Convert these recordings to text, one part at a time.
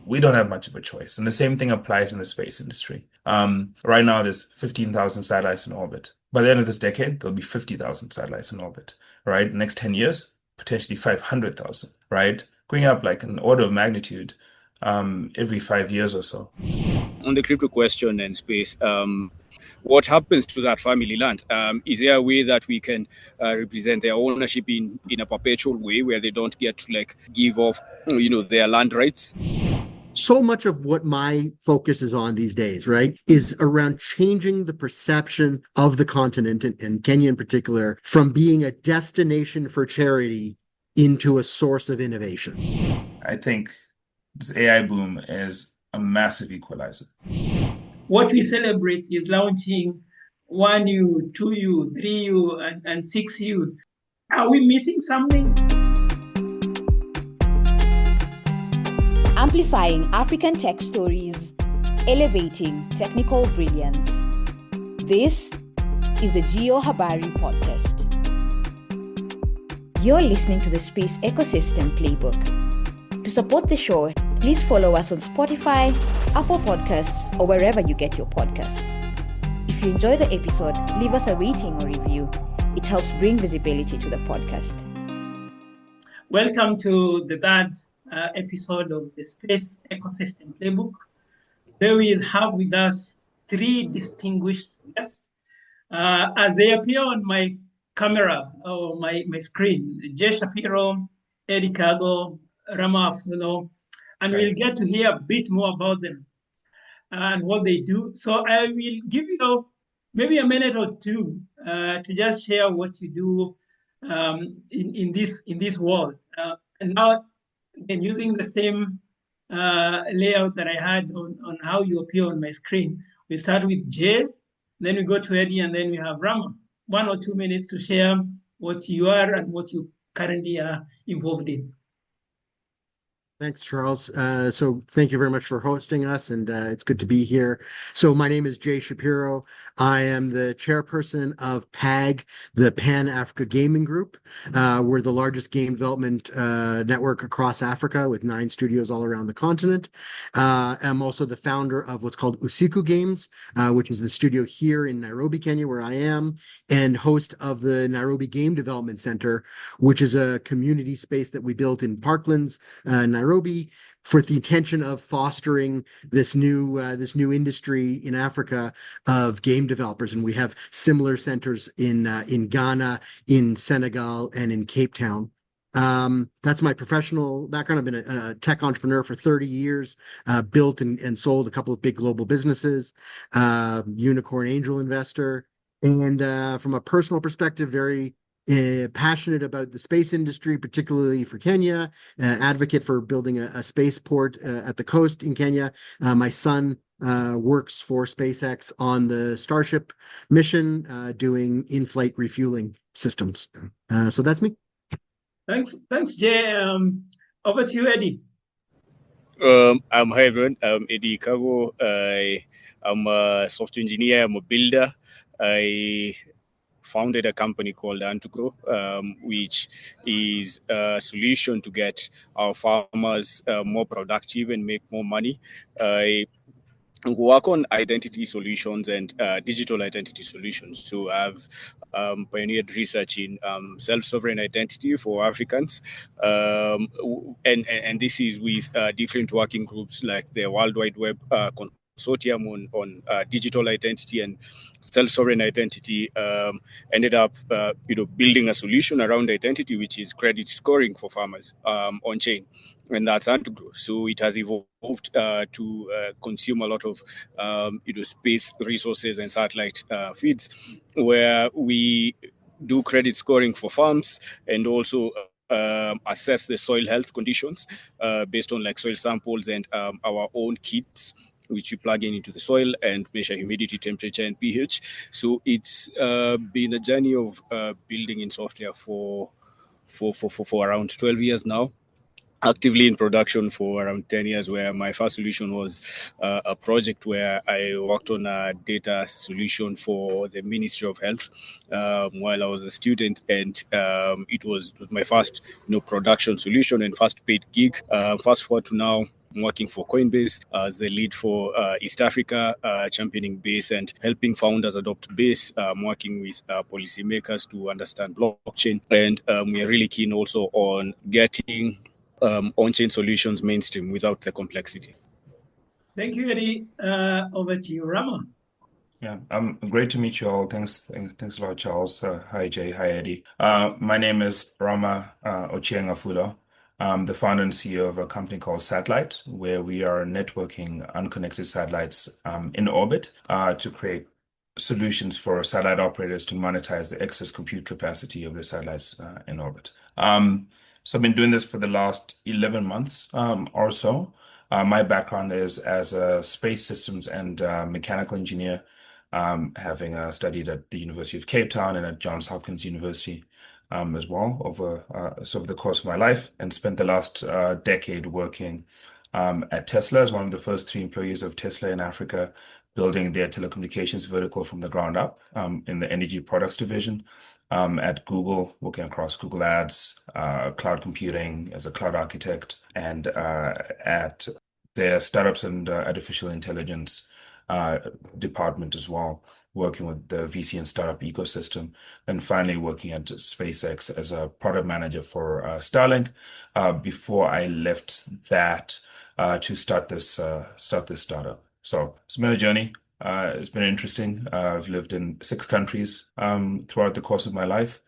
we don't have much of a choice. And the same thing applies in the space industry. Right now, there's 15,000 satellites in orbit. By the end of this decade, there'll be 50,000 satellites in orbit, right? Next 10 years, potentially 500,000, right? Going up like an order of magnitude every 5 years or so. On the crypto question and space, what happens to that family land? Is there a way that we can represent their ownership in a perpetual way where they don't get to like give off, their land rights? So much of what my focus is on these days, right, is around changing the perception of the continent, and Kenya in particular, from being a destination for charity into a source of innovation. I think this AI boom is a massive equalizer. What we celebrate is launching 1U, 2U, 3U, and 6Us. Are we missing something? Amplifying African tech stories, elevating technical brilliance. This is the Geo Habari podcast. You're listening to the Space Ecosystem Playbook. To support the show, please follow us on Spotify, Apple Podcasts, or wherever you get your podcasts. If you enjoy the episode, leave us a rating or review. It helps bring visibility to the podcast. Welcome to the third episode of the Space Ecosystem Playbook. Today we'll have with us three distinguished guests. As they appear on my camera or my screen, Shapiro, Kago, Rama, Afullo, and we'll get to hear a bit more about them and what they do. So I will give you maybe a minute or two to just share what you do in this world. And now, again, using the same layout that I had on how you appear on my screen, we start with Jay, then we go to Eddie, and then we have Rama. 1 or 2 minutes to share what you are and what you currently are involved in. Thanks, Charles. So thank you very much for hosting us, and it's good to be here. So my name is Jay Shapiro. I am the chairperson of PAG, the Pan-Africa Gaming Group. We're the largest game development network across Africa with 9 studios all around the continent. I'm also the founder of what's called Usiku Games, which is the studio here in Nairobi, Kenya, where I am, and host of the Nairobi Game Development Center, which is a community space that we built in Parklands, Nairobi, for the intention of fostering this new industry in Africa of game developers, and we have similar centers in Ghana, in Senegal, and in Cape Town. That's my professional background. I've been a tech entrepreneur for 30 years, built and sold a couple of big global businesses, unicorn angel investor, and from a personal perspective, very passionate about the space industry, particularly for Kenya, advocate for building a spaceport at the coast in Kenya. My son works for SpaceX on the Starship mission, doing in-flight refueling systems. So that's me. Thanks, Jay. Over to you, Eddie. Hi everyone. I'm Eddie Kago. I'm a software engineer. I'm a builder. I founded a company called Antugrow, which is a solution to get our farmers more productive and make more money. I work on identity solutions and digital identity solutions. So I've pioneered research in self-sovereign identity for Africans. And this is with different working groups like the World Wide Web Consortium on digital identity and self-sovereign identity. Ended up building a solution around identity, which is credit scoring for farmers on chain, and that's Antugrow. So it has evolved to consume a lot of space resources and satellite feeds, where we do credit scoring for farms and also assess the soil health conditions based on like soil samples and our own kits, which we plug into the soil and measure humidity, temperature, and pH. So it's been a journey of building in software for around 12 years now. Actively in production for around 10 years, where my first solution was a project where I worked on a data solution for the Ministry of Health while I was a student, and it was my first production solution and first paid gig. Fast forward to now, I'm working for Coinbase as the lead for East Africa, championing Base and helping founders adopt Base. I'm working with policymakers to understand blockchain. And we are really keen also on getting on-chain solutions mainstream without the complexity. Thank you, Eddie. Over to you, Rama. Yeah, great to meet you all. Thanks a lot, Charles. Hi, Jay. Hi, Eddie. My name is Rama Afullo. I'm the founder and CEO of a company called Satlyt, where we are networking unconnected satellites in orbit to create solutions for satellite operators to monetize the excess compute capacity of the satellites in orbit. So I've been doing this for the last 11 months or so. My background is as a space systems and mechanical engineer, having studied at the University of Cape Town and at Johns Hopkins University as well over the course of my life, and spent the last decade working at Tesla as one of the first 3 employees of Tesla in Africa, building their telecommunications vertical from the ground up in the energy products division. At Google, working across Google Ads, cloud computing as a cloud architect, and at their startups and artificial intelligence department as well, working with the VC and startup ecosystem, and finally working at SpaceX as a product manager for Starlink before I left that to start this startup. So it's been a journey. It's been interesting. I've lived in 6 countries throughout the course of my life.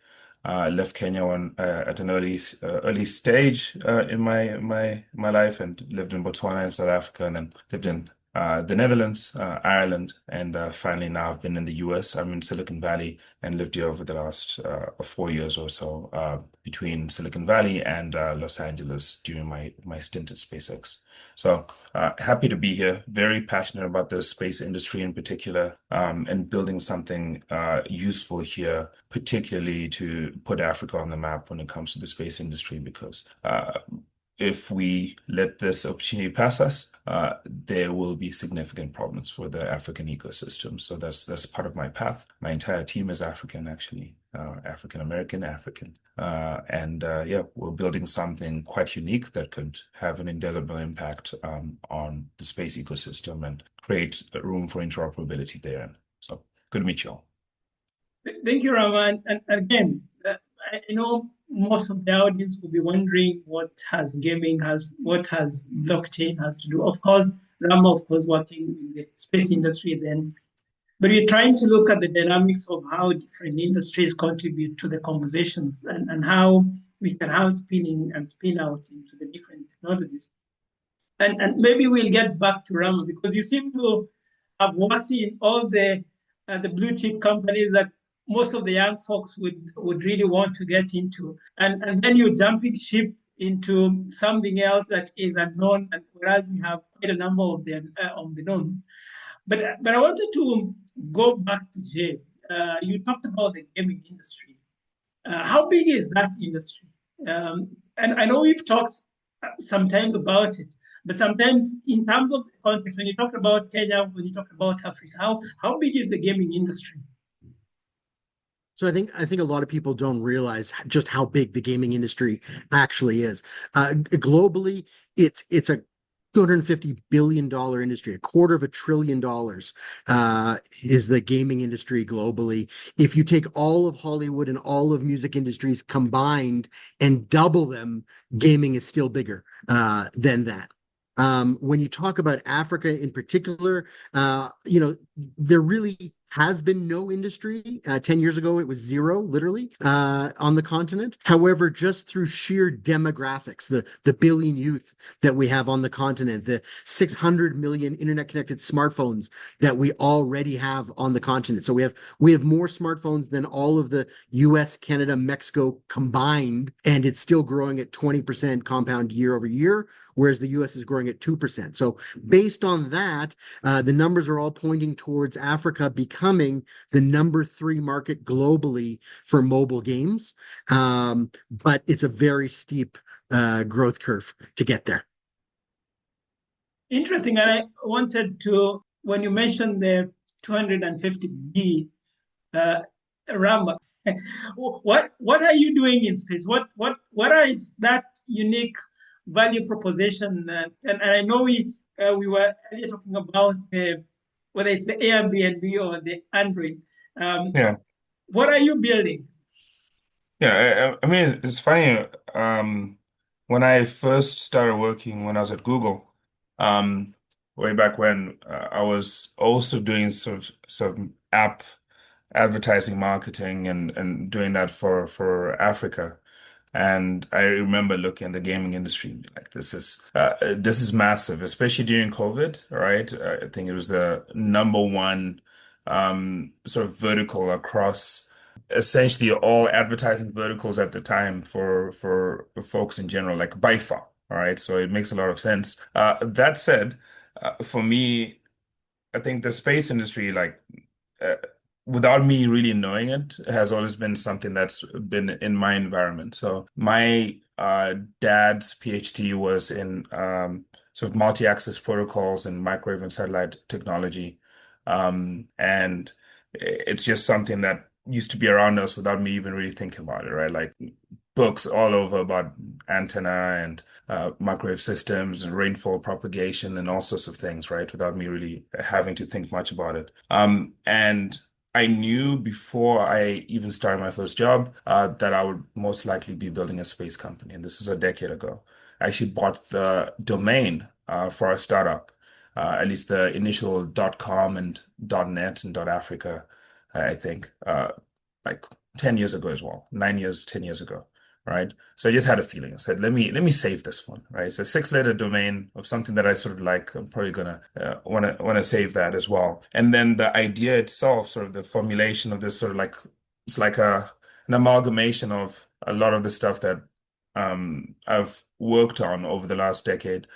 I left Kenya at an early stage in my life, and lived in Botswana and South Africa, and then lived in the Netherlands, Ireland, and finally now I've been in the US. I'm in Silicon Valley and lived here over the last 4 years or so between Silicon Valley and Los Angeles during my stint at SpaceX. So happy to be here, very passionate about the space industry in particular, and building something useful here, particularly to put Africa on the map when it comes to the space industry, because if we let this opportunity pass us, there will be significant problems for the African ecosystem. So that's part of my path. My entire team is African, actually, African American, and we're building something quite unique that could have an indelible impact on the space ecosystem and create room for interoperability there. So good to meet you all. Thank you, Rama. And again, I know most of the audience will be wondering what has blockchain has to do. Of course, Rama, working in the space industry then, but we're trying to look at the dynamics of how different industries contribute to the conversations and how we can have spinning and spin out into the different technologies. And maybe we'll get back to Rama, because you seem to have worked in all the blue chip companies that most of the young folks would really want to get into. And then you're jumping ship into something else that is unknown, and whereas we have quite a number of the known. But I wanted to go back to Jay. You talked about the gaming industry. How big is that industry? And I know we've talked sometimes about it, but sometimes in terms of context, when you talk about Kenya, when you talk about Africa, how big is the gaming industry? So I think a lot of people don't realize just how big the gaming industry actually is. Globally, it's a $250 billion industry. $250 billion is the gaming industry globally. If you take all of Hollywood and all of music industries combined and double them, gaming is still bigger than that. When you talk about Africa in particular, there really has been no industry. 10 years ago, it was zero, literally, on the continent. However, just through sheer demographics, the billion youth that we have on the continent, the 600 million internet-connected smartphones that we already have on the continent. So we have more smartphones than all of the US, Canada, Mexico combined, and it's still growing at 20% compound year over year, whereas the US is growing at 2%. So based on that, the numbers are all pointing towards Africa becoming the number 3 market globally for mobile games. But it's a very steep growth curve to get there. Interesting. And I wanted to, when you mentioned the 250B, Rama, what are you doing in space? What is that unique value proposition. And I know we were earlier talking about whether it's the Airbnb or the Android. Yeah. What are you building? Yeah, I mean, it's funny. When I first started working when I was at Google, um, way back when, I was also doing sort of app advertising marketing and doing that for Africa. And I remember looking at the gaming industry and be like, this is massive, especially during COVID, right? I think it was the number one sort of vertical across essentially all advertising verticals at the time for folks in general, like by far. All right, so it makes a lot of sense. That said, for me, I think the space industry, like uh, without me really knowing it, has always been something that's been in my environment. So my dad's PhD was in sort of multi-access protocols and microwave and satellite technology. And it's just something that used to be around us without me even really thinking about it, right? Like books all over about antenna and microwave systems and rainfall propagation and all sorts of things, right? Without me really having to think much about it. And I knew before I even started my first job that I would most likely be building a space company. And this was a decade ago. I actually bought the domain for our startup, at least the initial .com and .net and .africa, I think, like 10 years ago as well, 9 years, 10 years ago. Right. So I just had a feeling. I said, let me save this one. Right. It's a 6-letter domain of something that I sort of like. I'm probably gonna wanna save that as well. And then the idea itself, sort of the formulation of this sort of like it's like an amalgamation of a lot of the stuff that I've worked on over the last decade,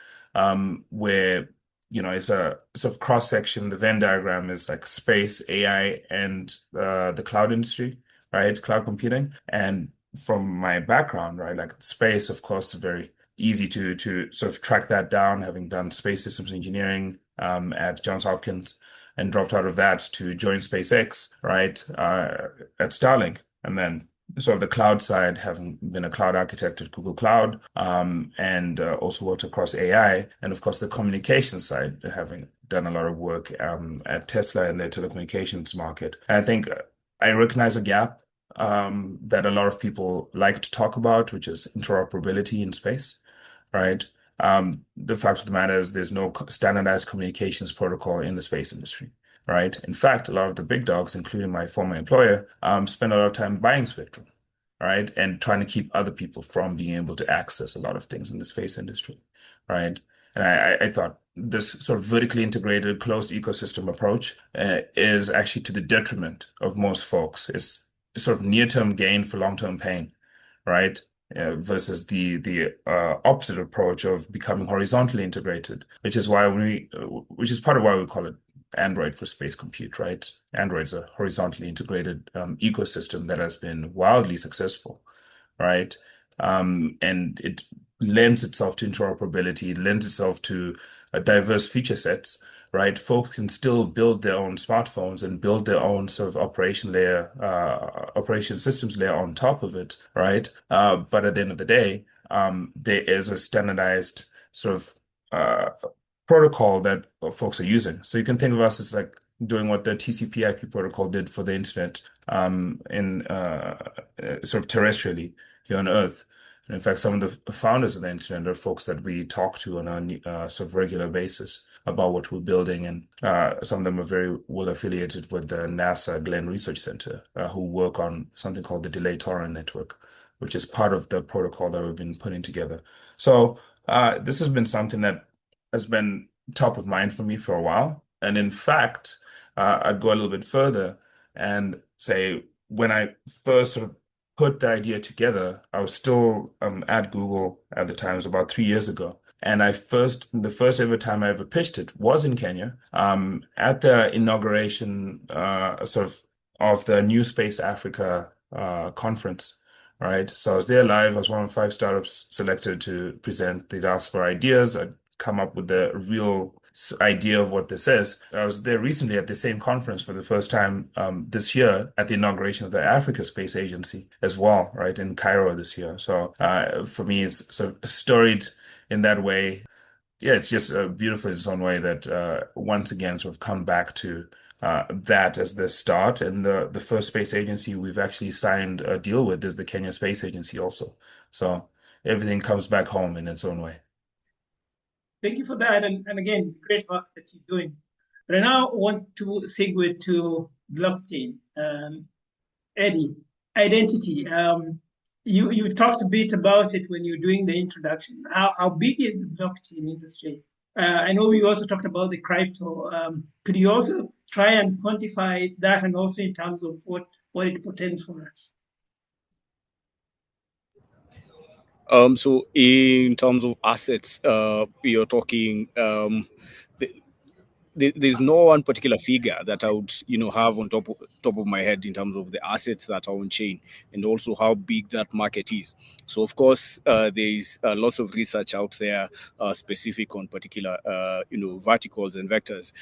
where it's a sort of cross section. The Venn diagram is like space, AI, and the cloud industry, right? Cloud computing. And from my background, right, like space, of course, is very easy to sort of track that down, having done space systems engineering at Johns Hopkins and dropped out of that to join SpaceX, right, at Starlink. And then sort of the cloud side, having been a cloud architect at Google Cloud, and also worked across AI, and of course the communication side, having done a lot of work at Tesla in their telecommunications market. And I think I recognize a gap that a lot of people like to talk about, which is interoperability in space, right? The fact of the matter is there's no standardized communications protocol in the space industry, right? In fact, a lot of the big dogs, including my former employer, spend a lot of time buying spectrum, right? And trying to keep other people from being able to access a lot of things in the space industry, right? And I thought this sort of vertically integrated closed ecosystem approach is actually to the detriment of most folks. It's sort of near-term gain for long-term pain, right? Versus the opposite approach of becoming horizontally integrated, which is which is part of why we call it Android for space compute, right? Android is a horizontally integrated ecosystem that has been wildly successful, right? And it lends itself to interoperability, it lends itself to diverse feature sets, right? Folks can still build their own smartphones and build their own sort of operation systems layer on top of it, right? But at the end of the day, there is a standardized sort of protocol that folks are using. So you can think of us as like doing what the TCP/IP protocol did for the internet in sort of terrestrially here on Earth. And in fact, some of the founders of the internet are folks that we talk to on a sort of regular basis about what we're building. And some of them are very well affiliated with the NASA Glenn Research Center, who work on something called the Delay Torrent Network, which is part of the protocol that we've been putting together. So this has been something that has been top of mind for me for a while. And in fact, I'd go a little bit further and say when I first sort of put the idea together, I was still at Google at the time, it was about 3 years ago. And the first ever time I ever pitched it was in Kenya, at the inauguration of the New Space Africa conference, right? So I was there live. I was one of 5 startups selected to present. They'd asked for ideas. I'd come up with the real idea of what this is. I was there recently at the same conference for the first time this year at the inauguration of the Africa Space Agency as well, right, in Cairo this year. So for me, it's sort of a storied in that way, yeah, it's just beautiful in its own way that once again sort of come back to that as the start. And the first space agency we've actually signed a deal with is the Kenya Space Agency also. So everything comes back home in its own way. Thank you for that. And again, great work that you're doing. But I now want to segue to blockchain. Eddie, identity. You talked a bit about it when you were doing the introduction. How big is the blockchain industry? I know we also talked about the crypto. Could you also try and quantify that, and also in terms of what it portends for us? So in terms of assets, you're talking. There's no one particular figure that I would, have on top of my head in terms of the assets that are on chain, and also how big that market is. So of course, there is lots of research out there specific on particular, verticals and vectors.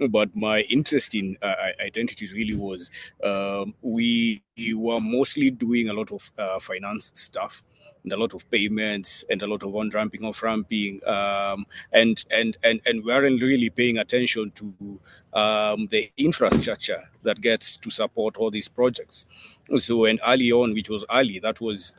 But my interest in identities really was we were mostly doing a lot of finance stuff, and a lot of payments, and a lot of on-ramping, off-ramping, and we aren't really paying attention to the infrastructure that gets to support all these projects. So, and early on, which was early, that was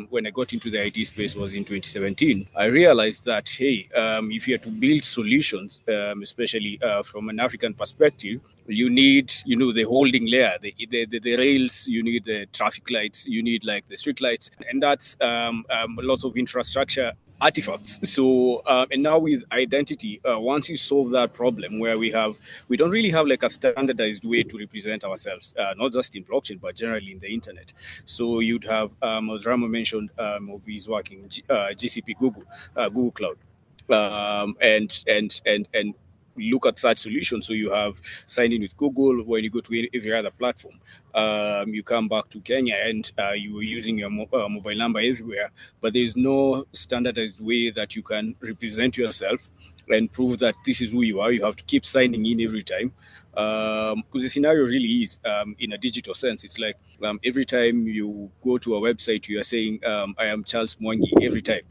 when I got into the IT space, was in 2017. I realized that, hey, if you are to build solutions, especially from an African perspective, you need, the holding layer, the rails, you need the traffic lights, you need like the street lights, and that's lots of infrastructure artifacts. So, and now with identity, once you solve that problem where we don't really have like a standardized way to represent ourselves, not just in blockchain, but generally in the internet. So you'd have, as Rama mentioned, of his working GCP, Google Cloud, and look at such solutions. So you have signed in with Google. When you go to every other platform, you come back to Kenya and you are using your mobile number everywhere, but there's no standardized way that you can represent yourself and prove that this is who you are. You have to keep signing in every time. Because the scenario really is, in a digital sense, it's like every time you go to a website, you are saying, I am Charles Mwangi every time.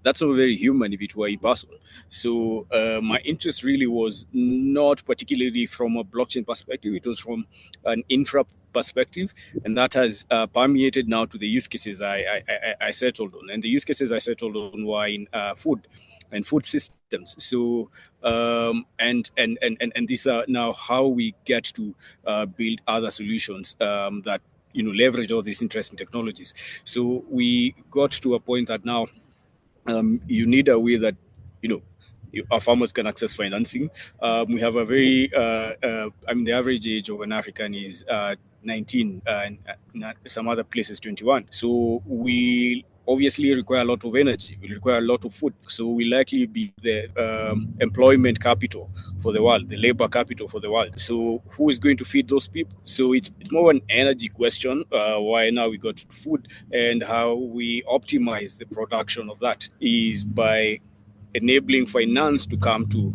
That's not very human if it were in person. So my interest really was not particularly from a blockchain perspective. It was from an infra perspective, and that has permeated now to the use cases I settled on. And the use cases I settled on were in food and food systems. So and these are now how we get to build other solutions that leverage all these interesting technologies. So we got to a point that now you need a way that our farmers can access financing. We have a very, the average age of an African is 19, and some other places 21. So we obviously require a lot of energy. We require a lot of food. So we likely be the employment capital for the world, the labor capital for the world. So who is going to feed those people? So it's more an energy question. Why now we got to food, and how we optimize the production of that is by enabling finance to come to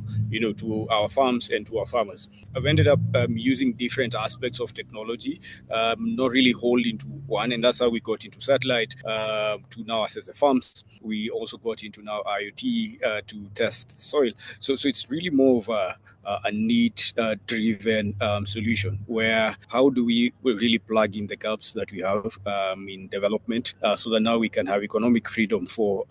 our farms and to our farmers. I've ended up using different aspects of technology, not really holding to one, and that's how we got into satellite to now assess the farms. We also got into now IoT to test the soil. So it's really more of a need-driven solution, where how do we really plug in the gaps that we have in development, so that now we can have economic freedom for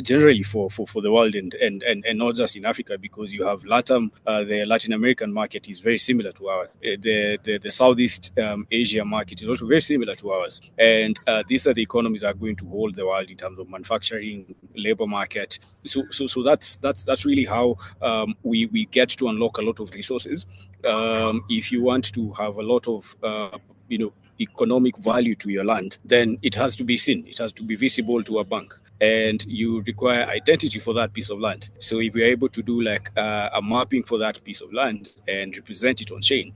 generally for the world, and not just in Africa, because you have LATAM, the Latin American market is very similar to ours. The Southeast Asia market is also very similar to ours, and these are the economies that are going to hold the world in terms of manufacturing, labor market. So that's really how we get to unlock a lot of resources. If you want to have a lot of economic value to your land, then it has to be seen. It has to be visible to a bank, and you require identity for that piece of land. So if you're able to do like a mapping for that piece of land and represent it on chain,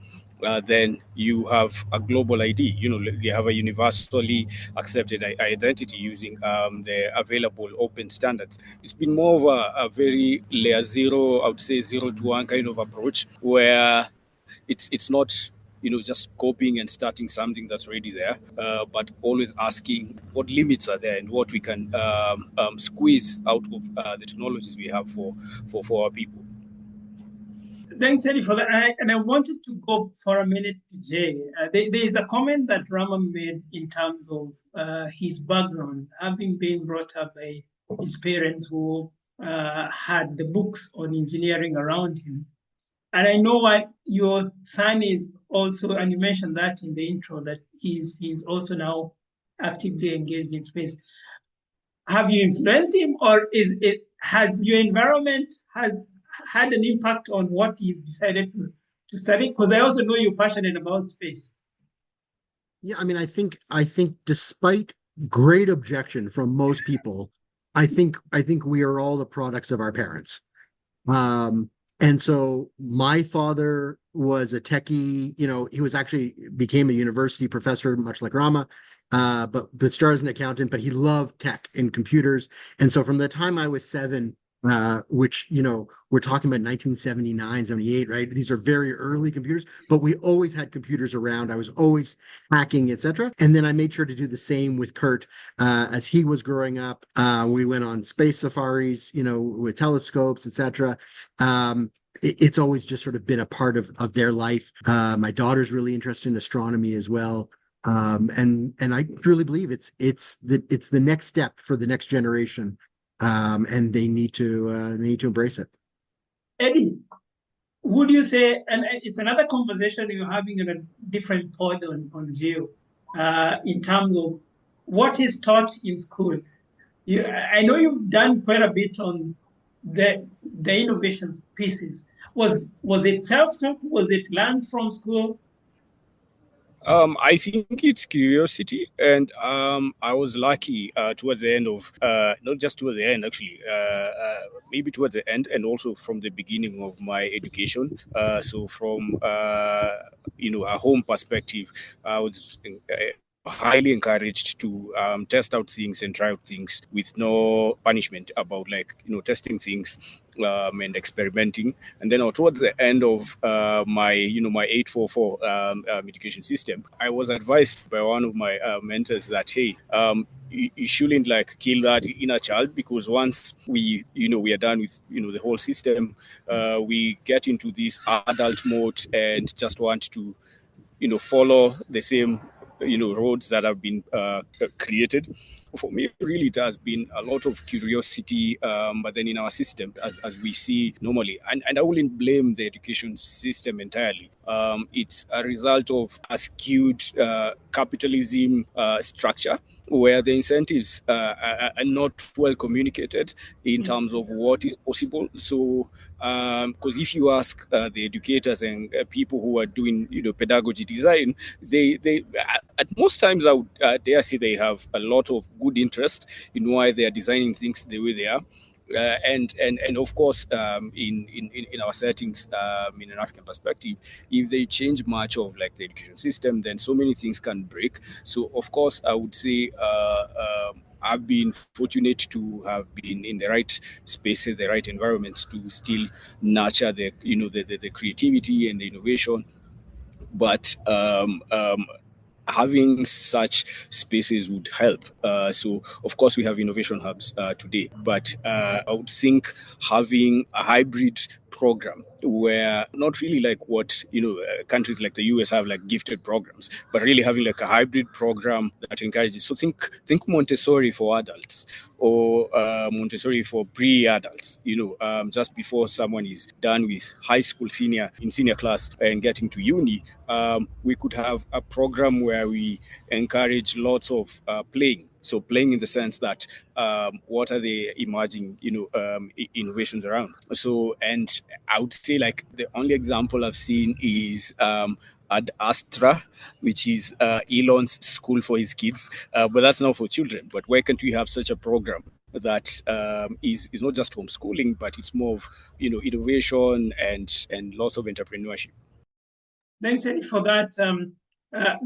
then you have a global ID. You have a universally accepted identity using the available open standards. It's been more of a very layer zero, I would say 0 to 1 kind of approach, where it's not just copying and starting something that's already there, but always asking what limits are there and what we can squeeze out of the technologies we have for our people. Thanks, Eddie, for that. And I wanted to go for a minute to Jay. There is a comment that Rama made in terms of his background, having been brought up by his parents who had the books on engineering around him. And I know what your son is also, and you mentioned that in the intro, that he's also now actively engaged in space. Have you influenced him, or has your environment has had an impact on what he's decided to study? Because I also know you're passionate about space. Yeah, I mean, I think despite great objection from most people, I think we are all the products of our parents. And so my father was a techie, he was actually became a university professor, much like Rama, but started as an accountant, but he loved tech and computers. And so from the time I was 7, which, we're talking about 1979, 78, right? These are very early computers, but we always had computers around. I was always hacking, etc. And then I made sure to do the same with Kurt as he was growing up. We went on space safaris, with telescopes, etc. It's always just sort of been a part of their life. My daughter's really interested in astronomy as well. And I truly believe it's the next step for the next generation. And they need to embrace it. Eddie, would you say, and it's another conversation you're having in a different pod on Geo, in terms of what is taught in school? I know you've done quite a bit on the innovations pieces. Was it self-taught? Was it learned from school? I think it's curiosity, and I was lucky towards the end of, not just towards the end, actually, maybe towards the end, and also from the beginning of my education. So from a home perspective, I was highly encouraged to test out things and try out things with no punishment about testing things and experimenting. And then towards the end of my 844 education system, I was advised by one of my mentors that, hey, you shouldn't kill that inner child, because once we are done with the whole system, we get into this adult mode and just want to follow the same roads that have been created. For me, really, it has been a lot of curiosity, but then in our system, as we see normally, and I wouldn't blame the education system entirely. It's a result of a skewed capitalism structure, where the incentives are not well communicated in terms of what is possible. So, because if you ask the educators and people who are doing pedagogy design, they at most times I would dare say they have a lot of good interest in why they are designing things the way they are. And of course, in our settings, in an African perspective, if they change much of the education system, then so many things can break. So of course, I would say I've been fortunate to have been in the right spaces, the right environments to still nurture the creativity and the innovation. But having such spaces would help. So, of course, we have innovation hubs today, but I would think having a hybrid program where not really what countries like the US have gifted programs, but really having a hybrid program that encourages. So think Montessori for adults, or Montessori for pre-adults. Just before someone is done with high school, senior class, and getting to uni, we could have a program where we encourage lots of playing. So playing in the sense that what are the emerging, innovations around? So, and I would say the only example I've seen is Ad Astra, which is Elon's school for his kids, but that's not for children. But why can't we have such a program that is not just homeschooling, but it's more of innovation and lots of entrepreneurship? Thanks, Eddie, for that.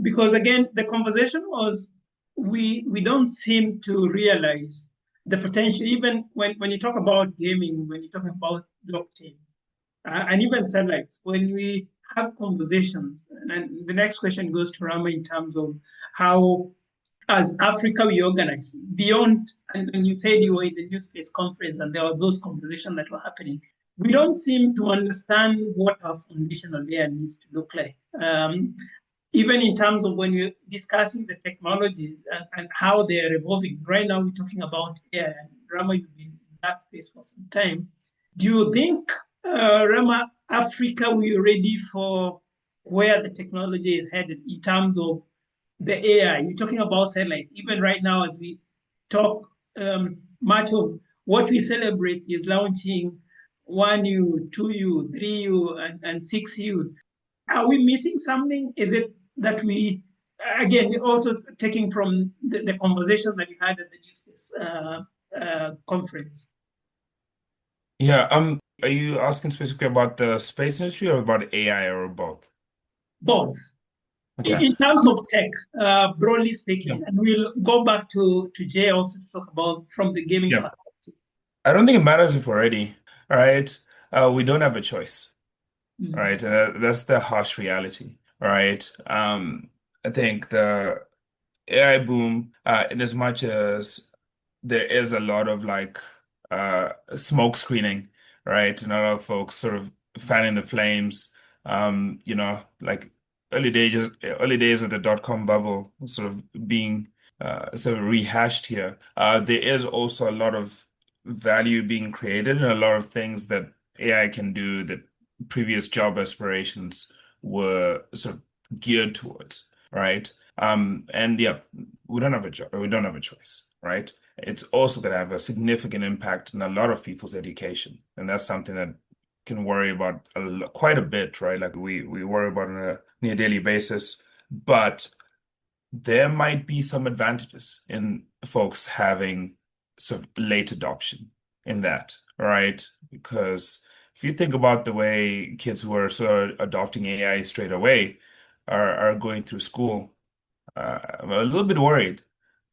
Because again, the conversation was we don't seem to realize the potential, even when you talk about gaming, when you talk about blockchain, and even satellites. When we have conversations, and the next question goes to Rama in terms of how, as Africa, we organize beyond, and you said you were in the New Space Conference and there were those conversations that were happening. We don't seem to understand what our foundational layer needs to look like. Even in terms of when we're discussing the technologies and how they are evolving. Right now, we're talking about AI, and Rama, you've been in that space for some time. Do you think, Rama, Africa, we are ready for where the technology is headed in terms of the AI? You're talking about satellite. Even right now, as we talk, much of what we celebrate is launching 1U, 2U, 3U, and 6Us. Are we missing something? Is it that we, again, also taking from the conversation that you had at the New Space conference? Yeah. Are you asking specifically about the space industry or about AI or both? Both. Okay. In terms of tech, broadly speaking, Yeah. and we'll go back to Jay also to talk about from the gaming Yeah. perspective. I don't think it matters if we're ready, right? We don't have a choice, Mm. right? That's the harsh reality, right? I think the AI boom, in as much as there is a lot of like smoke screening, right? And a lot of folks sort of fanning the flames, like early days of the dot-com bubble sort of being sort of rehashed here. There is also a lot of value being created and a lot of things that AI can do that previous job aspirations were sort of geared towards, right? And yeah, we don't have a we don't have a choice, right? It's also going to have a significant impact on a lot of people's education, and that's something that can worry about quite a bit, right? Like we worry about on a near daily basis, but there might be some advantages in folks having sort of late adoption in that, right? Because if you think about the way kids who are sort of adopting AI straight away are going through school, I'm a little bit worried,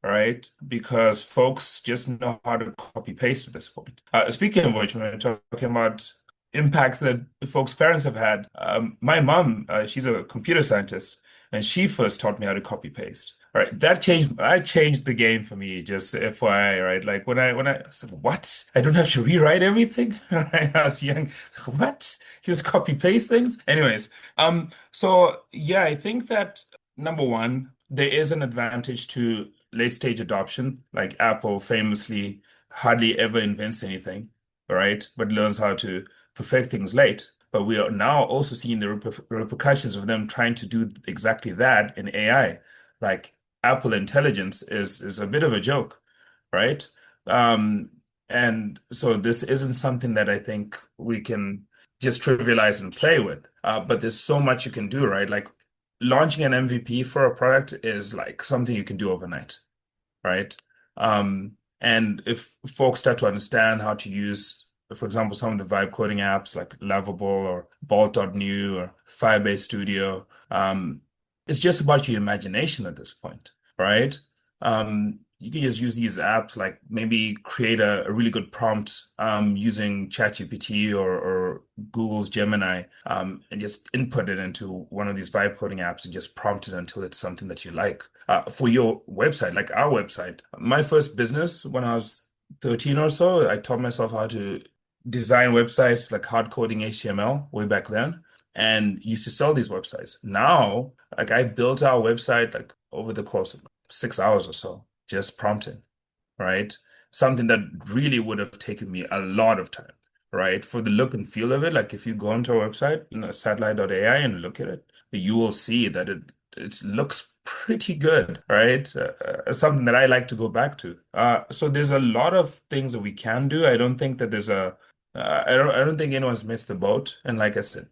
right? Because folks just know how to copy paste at this point. Speaking of which, when we're talking about impacts that folks' parents have had, my mom, she's a computer scientist, and she first taught me how to copy paste. All right, that changed the game for me, just FYI, right? Like when I said, what? I don't have to rewrite everything? Right? I was young. So, what? Just copy paste things? Anyways, so yeah, I think that number one, there is an advantage to late stage adoption. Like Apple famously hardly ever invents anything, right? But learns how to perfect things late. But we are now also seeing the repercussions of them trying to do exactly that in AI. Like Apple Intelligence is a bit of a joke, right? Um, and so this isn't something that I think we can just trivialize and play with. But there's so much you can do, right? Like launching an MVP for a product is like something you can do overnight, right? And if folks start to understand how to use, for example, some of the vibe coding apps like Lovable or Bolt.new or Firebase Studio, it's just about your imagination at this point, right? You can just use these apps, like maybe create a really good prompt using ChatGPT or Google's Gemini, and just input it into one of these vibe coding apps and just prompt it until it's something that you like. For your website, like our website, my first business when I was 13 or so, I taught myself how to design websites, like hard coding HTML way back then, and used to sell these websites. Now, like I built our website like over the course of 6 hours or so, just prompting, right? Something that really would have taken me a lot of time, right? For the look and feel of it, like if you go onto our website, Satlyt.ai, and look at it, you will see that it looks pretty good, right? Something that I like to go back to. So there's a lot of things that we can do. I don't think that there's I don't think anyone's missed the boat. And like I said,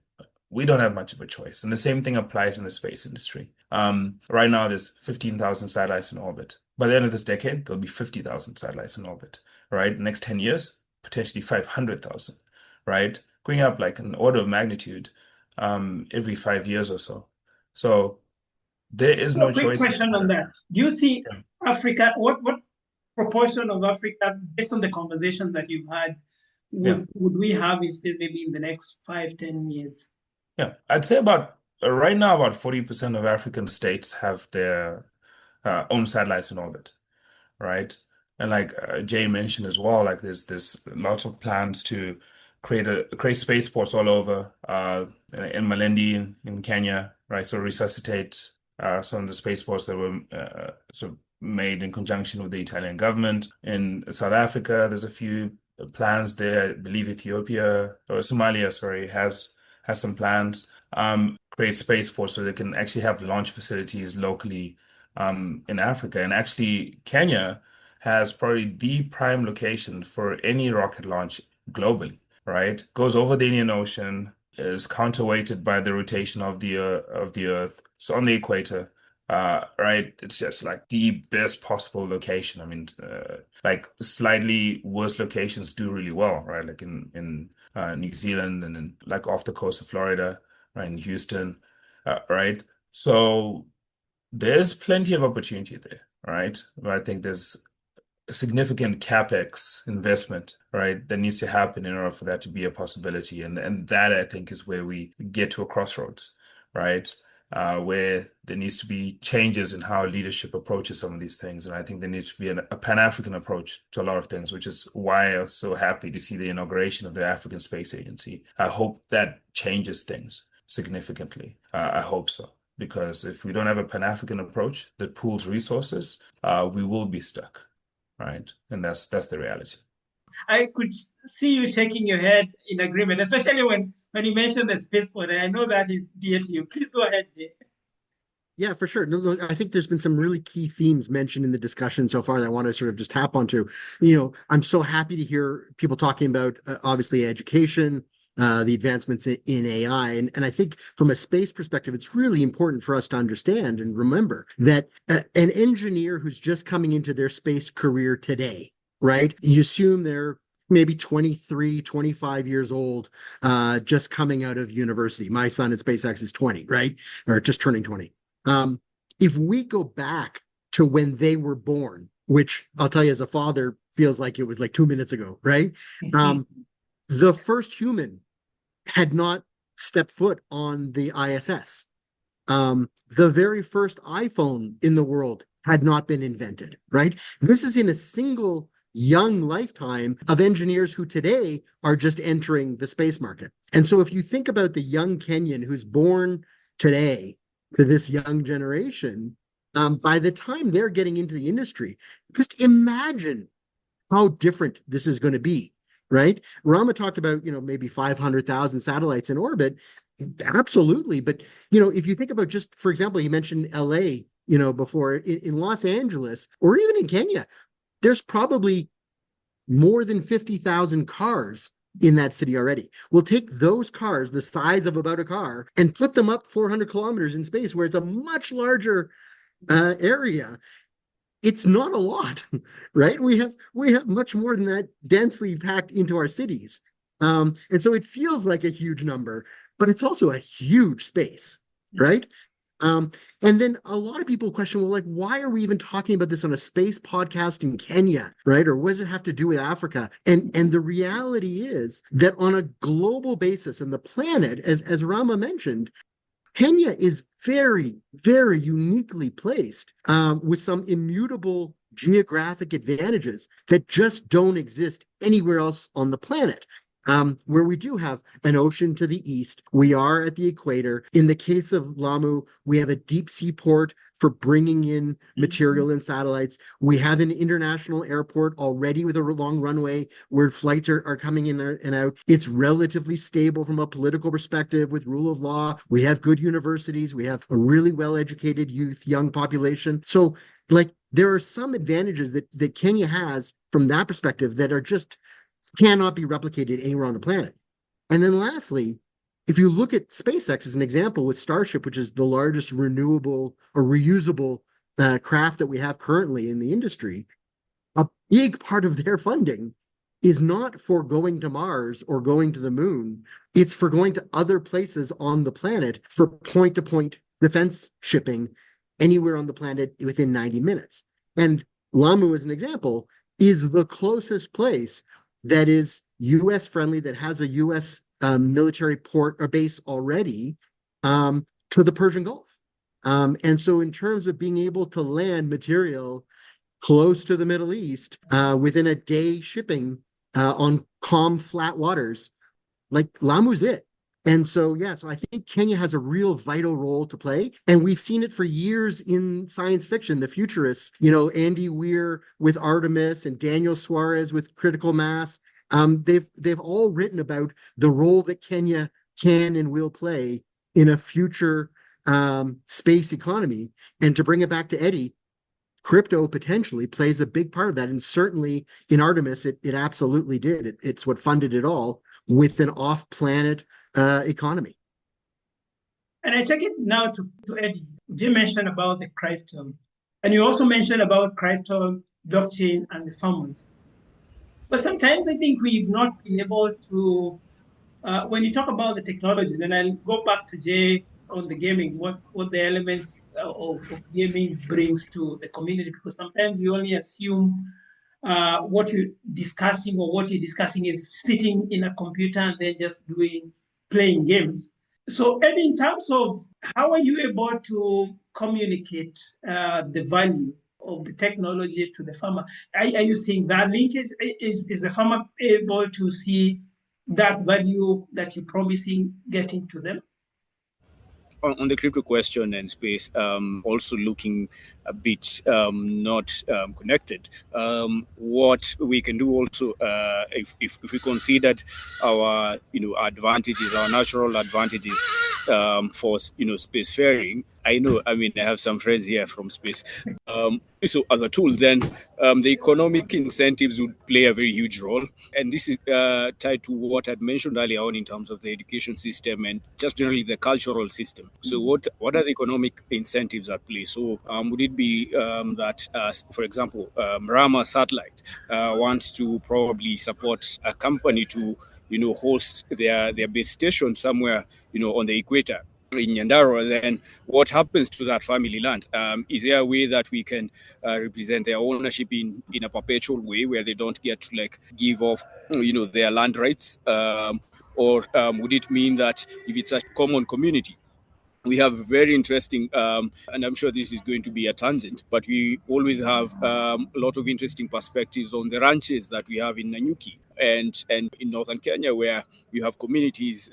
we don't have much of a choice. And the same thing applies in the space industry. Right now, there's 15,000 satellites in orbit. By the end of this decade, there'll be 50,000 satellites in orbit, right? Next 10 years, potentially 500,000, right? Going up like an order of magnitude every 5 years or so. So there is no Quick choice in the question on matter. that. Do you see Yeah. Africa, what proportion of Africa, based on the conversation that you've had, Yeah. would we have in space maybe in the next 5, 10 years? Yeah, I'd say about right now about 40% of African states have their own satellites in orbit, right? And like Jay mentioned as well, like there's lots of plans to create spaceports all over in Malindi in Kenya, right? So resuscitate some of the spaceports that were sort of made in conjunction with the Italian government. In South Africa, there's a few plans there. I believe Ethiopia or Somalia, sorry, has some plans. Create spaceports so they can actually have launch facilities locally in Africa. And actually, Kenya has probably the prime location for any rocket launch globally, right? Goes over the Indian Ocean, is counterweighted by the rotation of the Earth. It's on the equator, right? It's just like the best possible location. I mean, like slightly worse locations do really well, right? Like in New Zealand and then like off the coast of Florida, right? In Houston, right? So there's plenty of opportunity there, right? But I think there's a significant capex investment, right, that needs to happen in order for that to be a possibility. And that I think is where we get to a crossroads, right? Where there needs to be changes in how leadership approaches some of these things. And I think there needs to be a Pan-African approach to a lot of things, which is why I was so happy to see the inauguration of the African Space Agency. I hope that changes things significantly. I hope so. Because if we don't have a Pan-African approach that pools resources, we will be stuck, right? And that's the reality. I could see you shaking your head in agreement, especially when you mentioned the spaceport. I know that is dear to you. Please go ahead, Jay. Yeah, for sure. No, I think there's been some really key themes mentioned in the discussion so far that I want to sort of just tap onto. I'm so happy to hear people talking about obviously education, the advancements in AI. And I think from a space perspective, it's really important for us to understand and remember that an engineer who's just coming into their space career today, right? You assume they're maybe 23, 25 years old, just coming out of university. My son at SpaceX is 20, right? Or just turning 20. If we go back to when they were born, which I'll tell you as a father feels like it was like 2 minutes ago, right? The first human had not stepped foot on the ISS. The very first iPhone in the world had not been invented, right? This is in a single young lifetime of engineers who today are just entering the space market. And so if you think about the young Kenyan who's born today to this young generation, by the time they're getting into the industry, just imagine how different this is going to be, right? Rama talked about, maybe 500,000 satellites in orbit. Absolutely. But, if you think about just, for example, you mentioned LA, before in Los Angeles or even in Kenya, there's probably more than 50,000 cars in that city already. We'll take those cars, the size of about a car, and put them up 400 kilometers in space where it's a much larger area. It's not a lot, right? We have much more than that densely packed into our cities. And so it feels like a huge number, but it's also a huge space, right? And then a lot of people question, well, like, why are we even talking about this on a space podcast in Kenya, right? Or what does it have to do with Africa? And the reality is that on a global basis, and the planet, as Rama mentioned, Kenya is very, very uniquely placed with some immutable geographic advantages that just don't exist anywhere else on the planet. Where we do have an ocean to the east, we are at the equator. In the case of Lamu, we have a deep sea port for bringing in material and satellites. We have an international airport already with a long runway where flights are coming in and out. It's relatively stable from a political perspective with rule of law. We have good universities. We have a really well-educated young population. So, like, there are some advantages that Kenya has from that perspective that are just cannot be replicated anywhere on the planet. And then lastly, if you look at SpaceX as an example with Starship, which is the largest renewable or reusable craft that we have currently in the industry, a big part of their funding is not for going to Mars or going to the moon. It's for going to other places on the planet for point-to-point defense shipping anywhere on the planet within 90 minutes. And Lamu, as an example, is the closest place that is US friendly, that has a US military port or base already to the Persian Gulf. And so in terms of being able to land material close to the Middle East within a day shipping on calm, flat waters, like Lamu's it. And so, yeah, so I think Kenya has a real vital role to play. And we've seen it for years in science fiction, the futurists, Andy Weir with Artemis and Daniel Suarez with Critical Mass. They've all written about the role that Kenya can and will play in a future space economy. And to bring it back to Eddie, crypto potentially plays a big part of that. And certainly in Artemis, it absolutely did. It's what funded it all with an off-planet economy. And I take it now to Eddie. You mentioned about the crypto, and you also mentioned about crypto, blockchain, and the farmers. But sometimes I think we've not been able to, when you talk about the technologies, and I'll go back to Jay on the gaming, what the elements of gaming brings to the community, because sometimes we only assume what you're discussing is sitting in a computer and then just playing games. So, Eddie, in terms of how are you able to communicate the value of the technology to the farmer? Are you seeing that linkage? Is the farmer able to see that value that you're promising getting to them? On the crypto question and space, also looking a bit not connected. What we can do also, if we considered our advantages, our natural advantages for spacefaring. I have some friends here from space. So as a tool, then the economic incentives would play a very huge role. And this is tied to what I'd mentioned earlier on in terms of the education system and just generally the cultural system. So what are the economic incentives at play? So would it be that, for example, Rama Satlyt wants to probably support a company to host their base station somewhere on the equator in Nyandarua, then what happens to that family land? Is there a way that we can represent their ownership in a perpetual way where they don't get to give off their land rights? Or would it mean that if it's a common community, we have very interesting, and I'm sure this is going to be a tangent, but we always have a lot of interesting perspectives on the ranches that we have in Nanyuki and in northern Kenya, where you have communities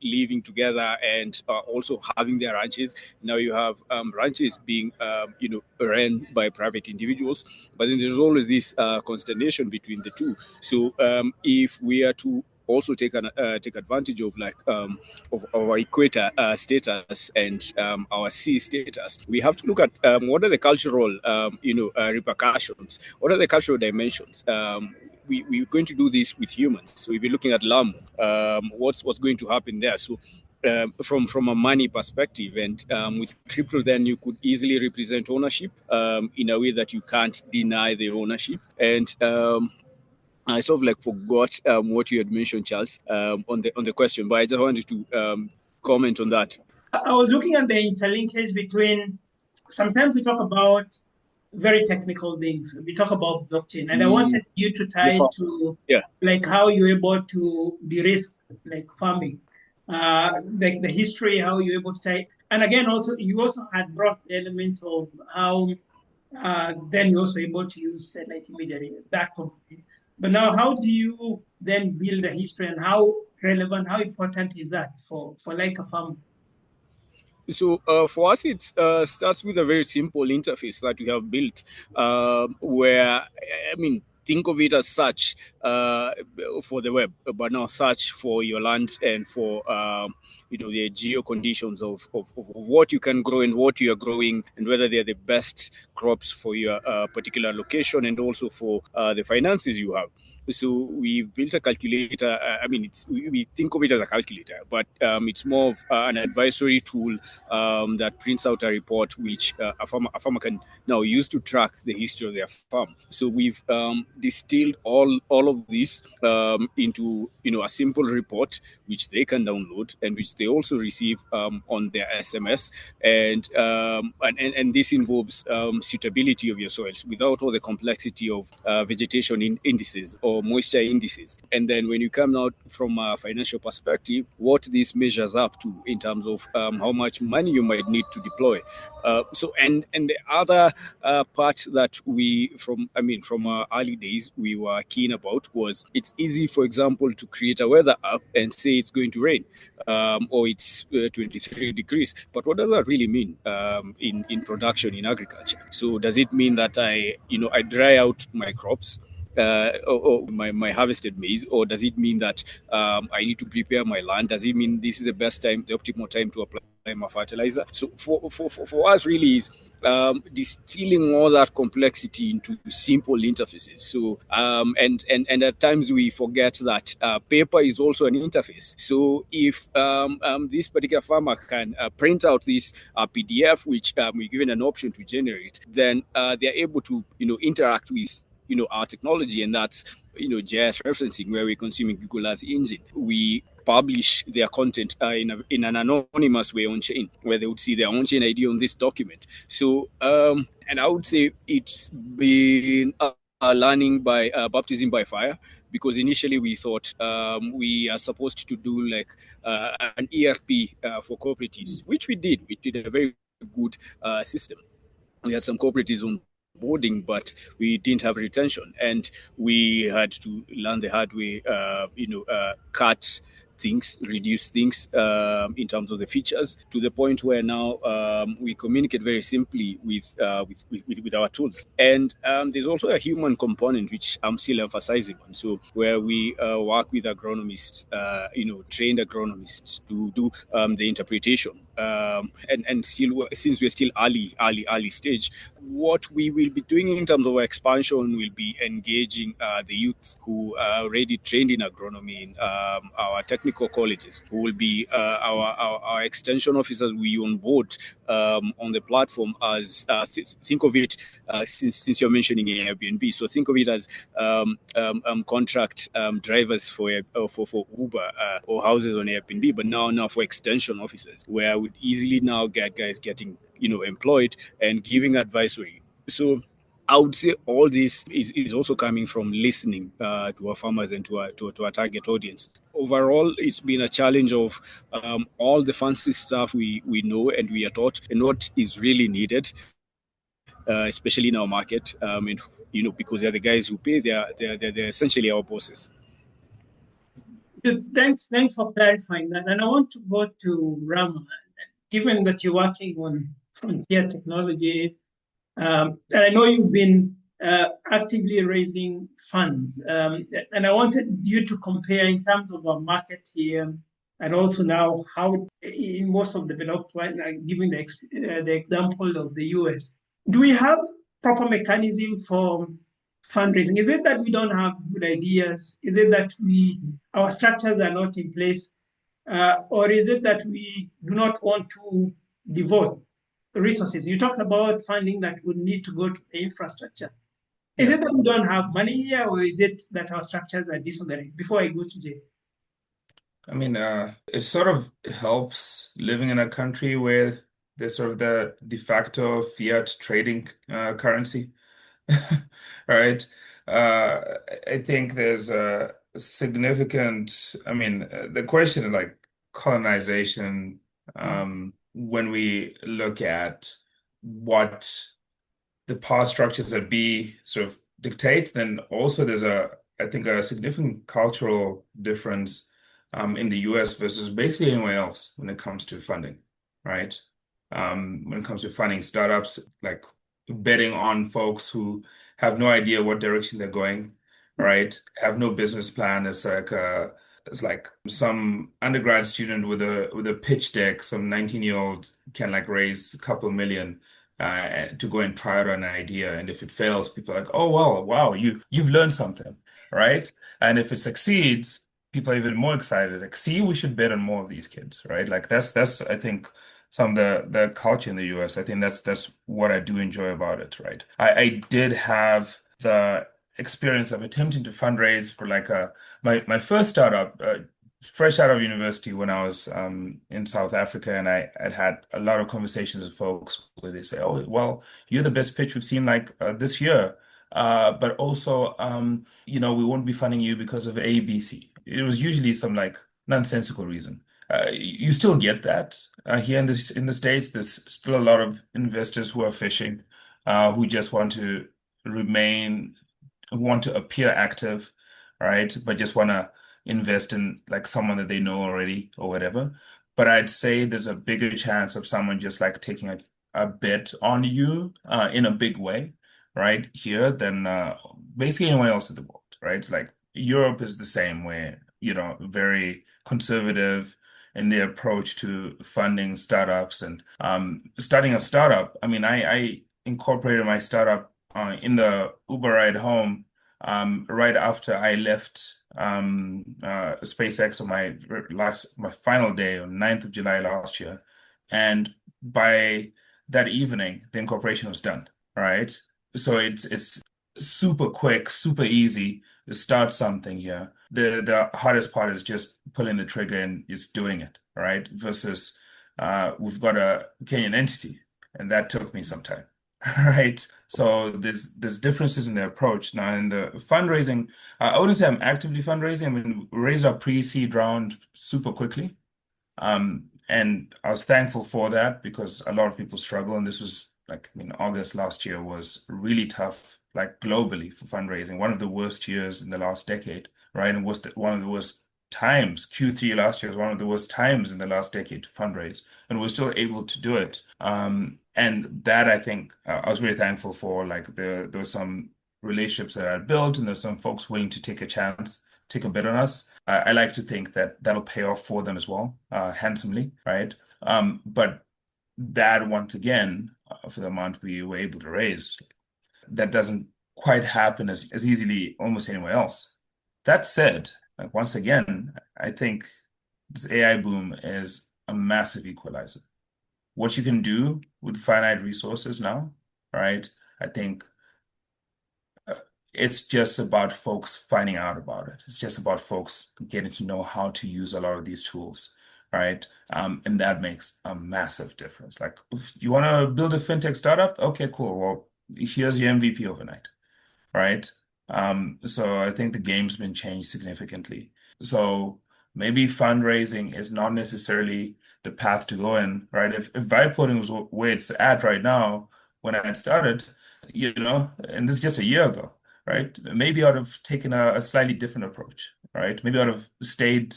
living together and also having their ranches. Now you have ranches being run by private individuals, but then there's always this consternation between the two. So if we are to also take advantage of of our equator status and our sea status, we have to look at what are the cultural repercussions, what are the cultural dimensions. We're going to do this with humans. So if you're looking at Lamu, what's going to happen there? So from a money perspective, and with crypto, then you could easily represent ownership in a way that you can't deny the ownership. And I sort of forgot what you had mentioned, Charles, on the question, but I just wanted to comment on that. I was looking at the interlinkage between, sometimes we talk about very technical things. We talk about blockchain, and I wanted you to tie to how you're able to de-risk farming, the history, how you're able to tie. And again, you also had brought the element of how then you're also able to use satellite imagery, that component. But now, how do you then build a history, and how relevant, how important is that for a farm? So for us, it starts with a very simple interface that we have built, where, think of it as search for the web, but now search for your land and for the geo conditions of what you can grow and what you are growing, and whether they're the best crops for your particular location, and also for the finances you have. So we've built a calculator. We think of it as a calculator, but it's more of an advisory tool that prints out a report which a farmer can now use to track the history of their farm. So we've distilled all of this into a simple report which they can download and which they also receive on their SMS. And this involves suitability of your soils without all the complexity of vegetation indices or or moisture indices. And then when you come out from a financial perspective, what this measures up to in terms of how much money you might need to deploy. And the other part that from our early days, we were keen about was it's easy, for example, to create a weather app and say it's going to rain, or it's 23 degrees. But what does that really mean in production in agriculture? So does it mean that I dry out my crops? Or my harvested maize, or does it mean that I need to prepare my land? Does it mean this is the optimal time to apply my fertilizer? So for us, really is distilling all that complexity into simple interfaces. So and at times we forget that paper is also an interface. So if this particular farmer can print out this PDF, which we're given an option to generate, then they're able to interact with our technology, and that's JS referencing, where we're consuming Google Earth Engine. We publish their content in an anonymous way on chain, where they would see their own chain ID on this document. So and I would say it's been learning by baptism by fire, because initially we thought we are supposed to do like an ERP for cooperatives, which we did. We did a very good system. We had some cooperatives on boarding, but we didn't have retention, and we had to learn the hard way. Cut things, reduce things in terms of the features, to the point where now we communicate very simply with our tools. And there's also a human component, which I'm still emphasizing on. So where we work with agronomists, trained agronomists to do the interpretation. And still, since we're still early stage, what we will be doing in terms of expansion will be engaging the youths who are already trained in agronomy in our technical colleges, who will be our extension officers we onboard on the platform as think of it since you're mentioning Airbnb, so think of it as contract drivers for Uber or houses on Airbnb, but now for extension officers, where I would easily now get guys getting employed and giving advisory. So I would say all this is also coming from listening to our farmers and to our target audience. Overall, it's been a challenge of all the fancy stuff we know and we are taught, and what is really needed, especially in our market, and because they're the guys who pay. They're essentially our bosses. Thanks for clarifying that. And I want to go to Rama. Given that you're working on frontier technology, and I know you've been actively raising funds, and I wanted you to compare in terms of our market here, and also now how in most of the developed world, giving the example of the US, do we have proper mechanism for fundraising? Is it that we don't have good ideas? Is it that our structures are not in place? Or is it that we do not want to devote resources? You talked about funding that would need to go to the infrastructure. Is it that we don't have money here, or is it that our structures are disorganized? Before I go to Jay. I mean, it sort of helps living in a country where there's sort of the de facto fiat trading currency, right? I think there's a significant, the question is like colonization, when we look at what the power structures that be sort of dictate, then also there's I think a significant cultural difference in the US versus basically anywhere else when it comes to funding, right? When it comes to funding startups, like betting on folks who have no idea what direction they're going, right? Have no business plan. It's like some undergrad student with a pitch deck, some 19-year-old can like raise a couple million to go and try out an idea. And if it fails, people are like, oh, well, wow, you've learned something, right? And if it succeeds, people are even more excited. Like, see, we should bet on more of these kids, right? Like that's I think some of the culture in the US. I think that's what I do enjoy about it, right? I did have the experience of attempting to fundraise for like my first startup, fresh out of university when I was in South Africa, and I had a lot of conversations with folks where they say, "Oh, well, you're the best pitch we've seen like this year. but also, we won't be funding you because of A, B, C. It was usually some like nonsensical reason. You still get that here in the States. There's still a lot of investors who are fishing, who just want to remain, who want to appear active, right? But just want to invest in like someone that they know already or whatever. But I'd say there's a bigger chance of someone just like taking a bet on you in a big way, right? Here than basically anywhere else in the world, right? Like Europe is the same way, very conservative in their approach to funding startups and starting a startup. I mean, I incorporated my startup in the Uber ride home right after I left SpaceX on my final day on 9th of July last year. And by that evening, the incorporation was done, right? So it's super quick, super easy to start something here. The hardest part is just pulling the trigger and just doing it, right? Versus we've got a Kenyan entity, and that took me some time. Right. So there's differences in the approach. Now in the fundraising, I wouldn't say I'm actively fundraising. I mean, we raised our pre-seed round super quickly. And I was thankful for that because a lot of people struggle. And this was like, I mean, August last year was really tough, like globally for fundraising, one of the worst years in the last decade, right? And one of the worst times. Q3 last year was one of the worst times in the last decade to fundraise, and we're still able to do it. And that I think I was really thankful for. Like there were some relationships that I built, and there's some folks willing to take a chance, take a bet on us. I like to think that that'll pay off for them as well, handsomely, right? But that once again, for the amount we were able to raise, that doesn't quite happen as easily almost anywhere else. That said, like once again, I think this AI boom is a massive equalizer. What you can do with finite resources now, right? I think it's just about folks finding out about it. It's just about folks getting to know how to use a lot of these tools, right? And that makes a massive difference. Like, if you want to build a fintech startup, okay, cool. Well, here's your MVP overnight, right? So I think the game's been changed significantly. So maybe fundraising is not necessarily the path to go in, right? If vibe coding was where it's at right now, when I had started, and this is just a year ago, right? Maybe I'd have taken a slightly different approach, right? Maybe I'd have stayed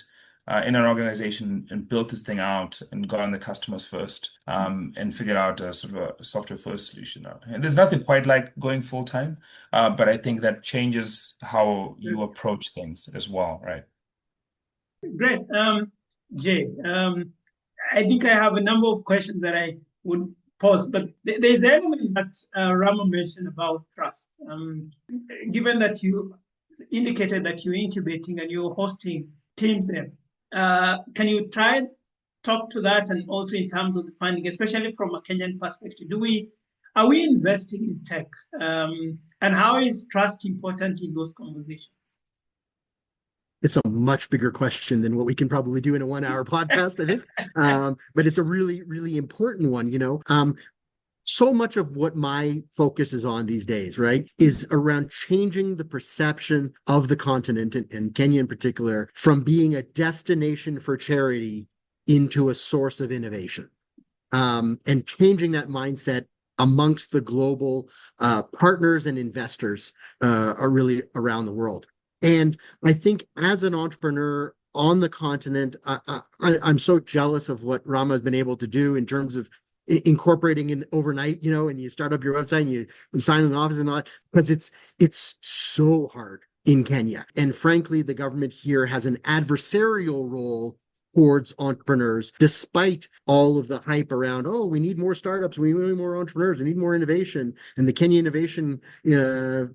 in an organization and built this thing out and gotten the customers first, and figured out a sort of a software first solution now. And there's nothing quite like going full time, but I think that changes how you approach things as well, right? Great. Jay, I think I have a number of questions that I would pose, but there's an element that Rama mentioned about trust. Given that you indicated that you're incubating and you're hosting teams there, can you talk to that, and also in terms of the funding, especially from a Kenyan perspective? Are we investing in tech? And how is trust important in those conversations? It's a much bigger question than what we can probably do in a 1-hour podcast, I think. But it's a really, really important one, So much of what my focus is on these days, right, is around changing the perception of the continent, and Kenya in particular, from being a destination for charity into a source of innovation, and changing that mindset amongst the global partners and investors are really around the world. And I think as an entrepreneur on the continent, I'm so jealous of what Rama has been able to do in terms of incorporating in overnight, and you start up your website and you sign an office and all that, because it's so hard in Kenya. And frankly, the government here has an adversarial role towards entrepreneurs, despite all of the hype around, oh, we need more startups, we need more entrepreneurs, we need more innovation, and the Kenya Innovation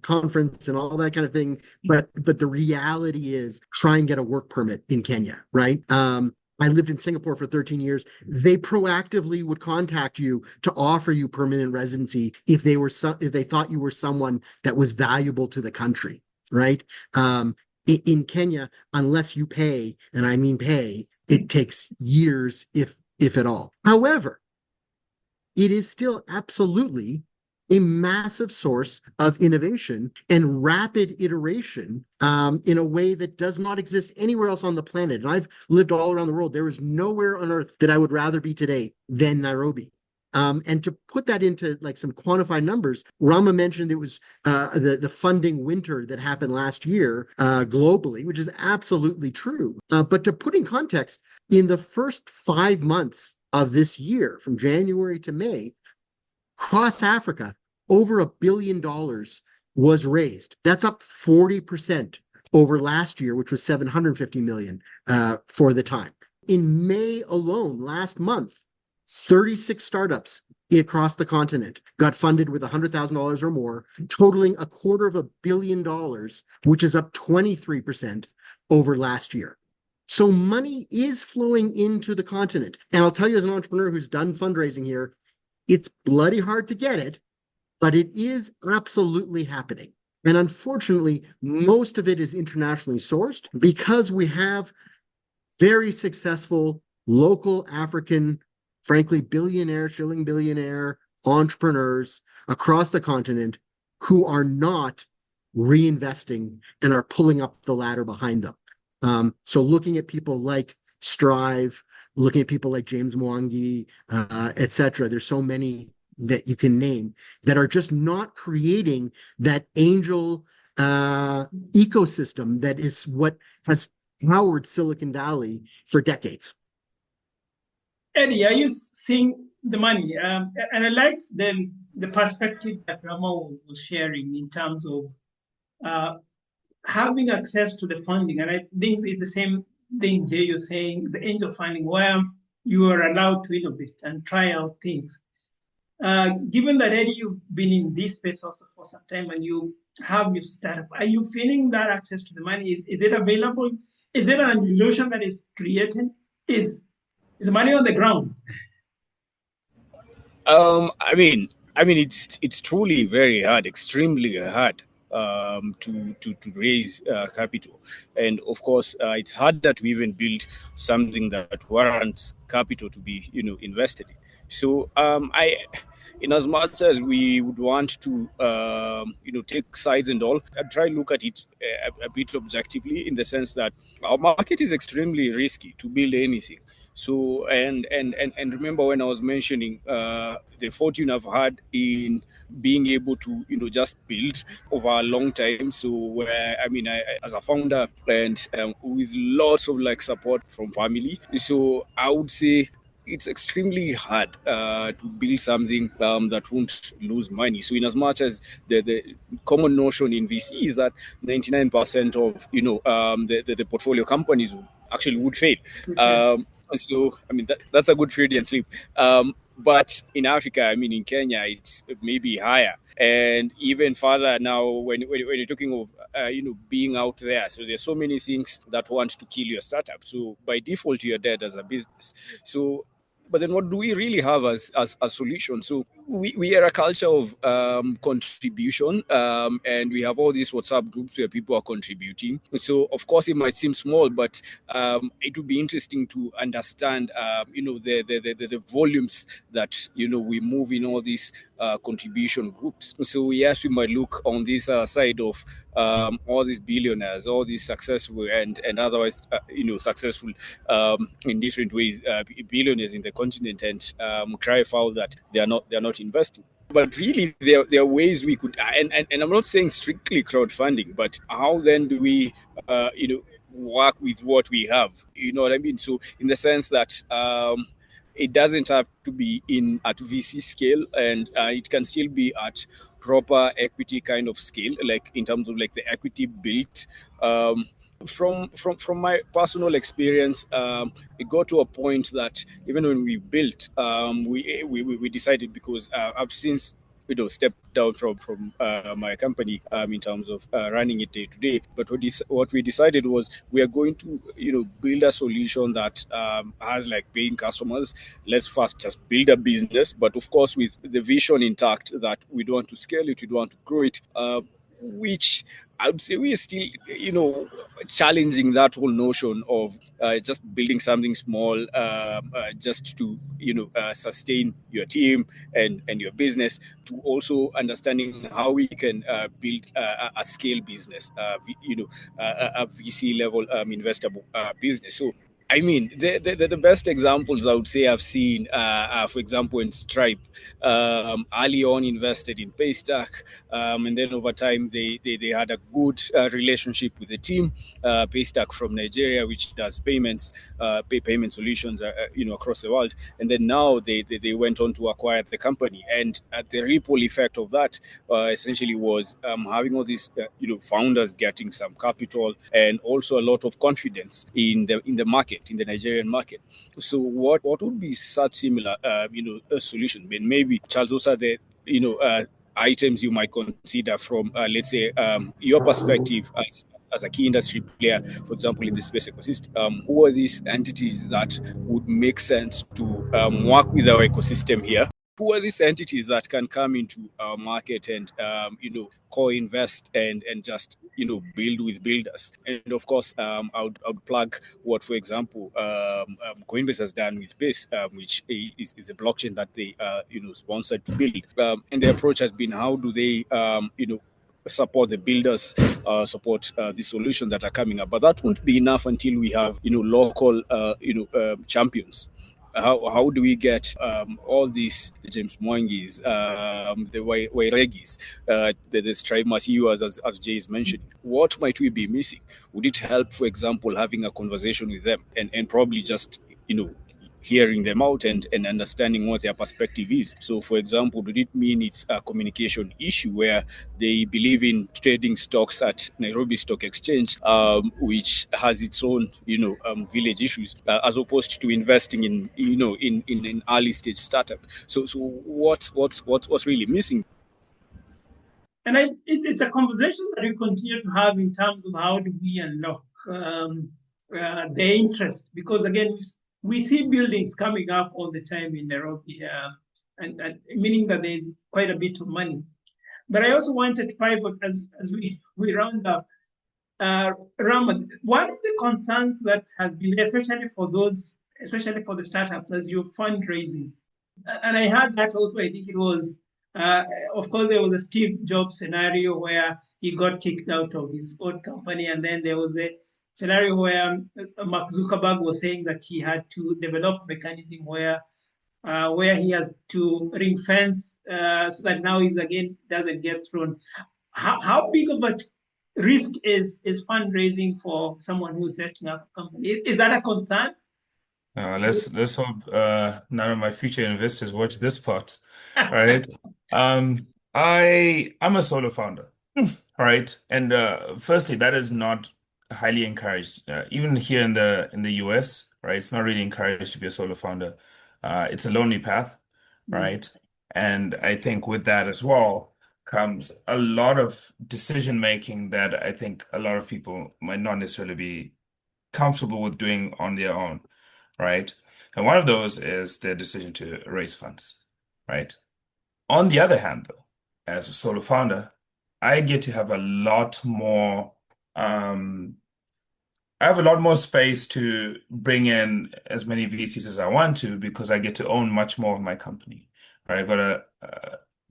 Conference and all that kind of thing. But the reality is, try and get a work permit in Kenya, right? I lived in Singapore for 13 years. They proactively would contact you to offer you permanent residency if they thought you were someone that was valuable to the country, right? In Kenya, unless you pay, and I mean pay, it takes years, if at all. However, it is still absolutely a massive source of innovation and rapid iteration in a way that does not exist anywhere else on the planet. And I've lived all around the world. There is nowhere on earth that I would rather be today than Nairobi. And to put that into like some quantified numbers, Rama mentioned it was the funding winter that happened last year globally, which is absolutely true. But to put in context, in the first 5 months of this year, from January to May, across Africa, over $1 billion was raised. That's up 40% over last year, which was 750 million for the time. In May alone, last month, 36 startups across the continent got funded with $100,000 or more, totaling $250 million, which is up 23% over last year. So money is flowing into the continent. And I'll tell you, as an entrepreneur who's done fundraising here, it's bloody hard to get it, but it is absolutely happening. And unfortunately, most of it is internationally sourced because we have very successful local African, frankly, shilling billionaire entrepreneurs across the continent who are not reinvesting and are pulling up the ladder behind them. So looking at people like Strive, looking at people like James Mwangi, et cetera, there's so many that you can name that are just not creating that angel ecosystem that is what has powered Silicon Valley for decades. Eddie, are you seeing the money? And I liked the perspective that Rama was sharing in terms of having access to the funding. And I think it's the same thing, Jay, you're saying, the angel funding, where you are allowed to innovate and try out things. Given that, Eddie, you've been in this space also for some time and you have your startup, are you feeling that access to the money? Is it available? Is it an illusion that is created? Is money on the ground? I mean, it's truly very hard, extremely hard to raise capital, and of course, it's harder to even build something that warrants capital to be, invested in. So, in as much as we would want to, take sides and all, I try to look at it a bit objectively in the sense that our market is extremely risky to build anything. So and remember when I was mentioning the fortune I've had in being able to just build over a long time. So where I as a founder and with lots of support from family. So I would say it's extremely hard to build something that won't lose money. So in as much as the common notion in VC is that 99% of the portfolio companies actually would fail. Okay. So that's a good Freudian slip. But in Africa, in Kenya, it's maybe higher, and even further now when you're talking of being out there. So there's so many things that want to kill your startup. So by default, you're dead as a business. So. But then what do we really have as a solution? So we are a culture of contribution, and we have all these WhatsApp groups where people are contributing. So of course it might seem small, but it would be interesting to understand, the volumes that we move in all these contribution groups. So yes, we might look on this side of all these billionaires, all these successful and otherwise successful in different ways billionaires in the continent, and cry foul that they are not investing. But really, there are ways we could, and I'm not saying strictly crowdfunding, but how then do we, work with what we have? You know what I mean? So in the sense that it doesn't have to be at VC scale, and it can still be at proper equity kind of scale, like in terms of the equity built. From my personal experience, it got to a point that even when we built, we decided, because I've since stepped down from my company in terms of running it day to day. But what we decided was we are going to build a solution that has paying customers. Let's first just build a business, but of course with the vision intact that we don't want to scale it, we don't want to grow it, which I would say we are still, challenging that whole notion of just building something small just to, sustain your team and your business, to also understanding how we can build a scale business, a VC level investable business. So I mean, the best examples I would say I've seen, for example, in Stripe, early on invested in Paystack, and then over time they had a good relationship with the team, Paystack from Nigeria, which does payments, payment solutions, across the world. And then now they went on to acquire the company, and the ripple effect of that essentially was having all these founders getting some capital and also a lot of confidence in the market, in the Nigerian market. So what would be such similar a solution? I mean, maybe Charles, those are the items you might consider from let's say your perspective as a key industry player, for example, in the space ecosystem. Who are these entities that would make sense to work with our ecosystem here? Who are these entities that can come into our market and co-invest and just build with builders? And of course, I would plug what, for example, Coinbase has done with Base, which is the blockchain that they sponsored to build. And the approach has been, how do they support the builders, support the solutions that are coming up? But that won't be enough until we have local champions. How do we get all these James Mwangis, the Wairegis, the Stripe Masiwas, as Jay is mentioning? What might we be missing? Would it help, for example, having a conversation with them and probably just hearing them out and understanding what their perspective is? So, for example, did it mean it's a communication issue where they believe in trading stocks at Nairobi Stock Exchange, which has its own, village issues, as opposed to investing in an early stage startup? So what's really missing? And it's a conversation that we continue to have in terms of how do we unlock their interest, because again, we see buildings coming up all the time in Nairobi, and meaning that there's quite a bit of money. But I also wanted to pivot as we round up. Rama, one of the concerns that has been, especially for the startups, is your fundraising. And I had that also. I think it was, of course, there was a Steve Jobs scenario where he got kicked out of his own company, and then there was a scenario where Mark Zuckerberg was saying that he had to develop a mechanism where he has to ring fence so that now he's again doesn't get thrown. How big of a risk is fundraising for someone who's setting up a company? Is that a concern? Let's hope none of my future investors watch this part. Right. I'm a solo founder. Right. And firstly, that is not highly encouraged. Even here in the US, right? It's not really encouraged to be a solo founder. It's a lonely path, right? And I think with that as well comes a lot of decision making that I think a lot of people might not necessarily be comfortable with doing on their own, right? And one of those is the decision to raise funds, right? On the other hand, though, as a solo founder, I get to have a lot more, I have a lot more space to bring in as many VCs as I want to because I get to own much more of my company, right? I've got a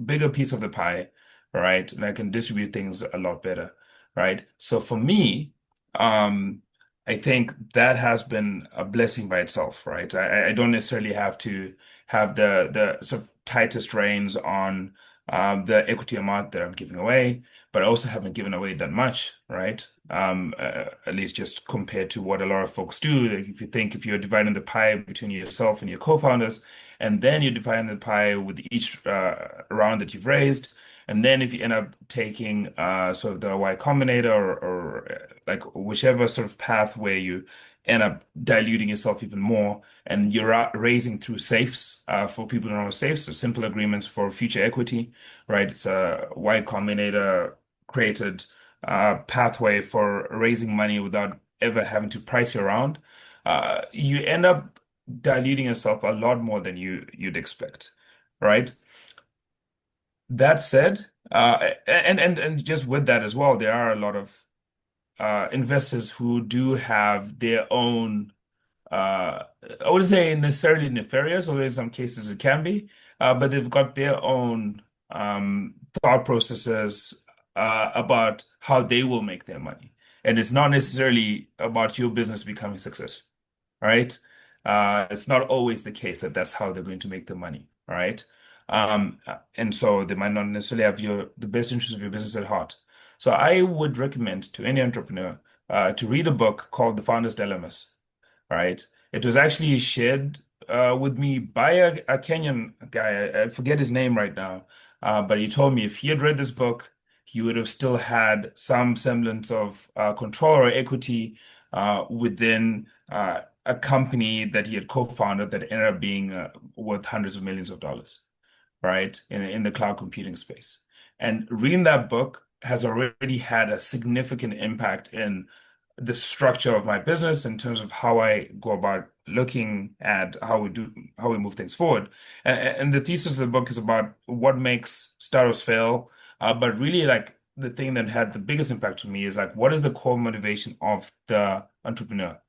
bigger piece of the pie, right? And I can distribute things a lot better, right? So for me, I think that has been a blessing by itself, right? I don't necessarily have to have the sort of tightest reins on the equity amount that I'm giving away, but I also haven't given away that much, right? At least just compared to what a lot of folks do. Like if you're dividing the pie between yourself and your co-founders, and then you're dividing the pie with each round that you've raised, and then if you end up taking sort of the Y Combinator or like whichever sort of path where you end up diluting yourself even more, and you're raising through safes for people who don't know safes, so simple agreements for future equity, right? It's a Y Combinator created pathway for raising money without ever having to price your round. You end up diluting yourself a lot more than you'd expect, right? That said, And just with that as well, there are a lot of investors who do have their own, I wouldn't say necessarily nefarious, although in some cases it can be, but they've got their own thought processes about how they will make their money. And it's not necessarily about your business becoming successful, right? It's not always the case that that's how they're going to make the money, right? And so they might not necessarily have the best interest of your business at heart. So I would recommend to any entrepreneur to read a book called The Founder's Dilemmas, right? It was actually shared with me by a Kenyan guy. I forget his name right now, but he told me if he had read this book, he would have still had some semblance of control or equity within a company that he had co-founded that ended up being worth hundreds of millions of dollars, right? In the cloud computing space. And reading that book has already had a significant impact in the structure of my business in terms of how I go about looking at how we move things forward. And the thesis of the book is about what makes startups fail, but really like the thing that had the biggest impact on me is like what is the core motivation of the entrepreneur,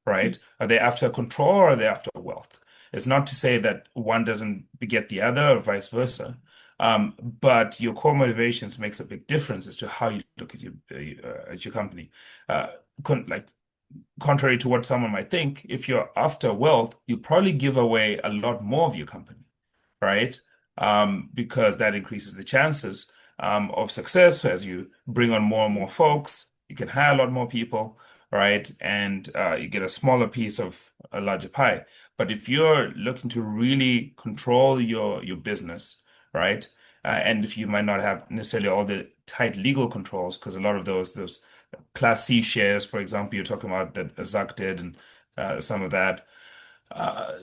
right? Are they after control or are they after wealth? It's not to say that one doesn't beget the other or vice versa. But your core motivations makes a big difference as to how you look at your company. Like contrary to what someone might think, if you're after wealth, you probably give away a lot more of your company, right? Because that increases the chances of success as you bring on more and more folks. You can hire a lot more people, right? And you get a smaller piece of a larger pie. But if you're looking to really control your business, right? And if you might not have necessarily all the tight legal controls, because a lot of those Class C shares, for example, you're talking about that Zuck did and some of that. I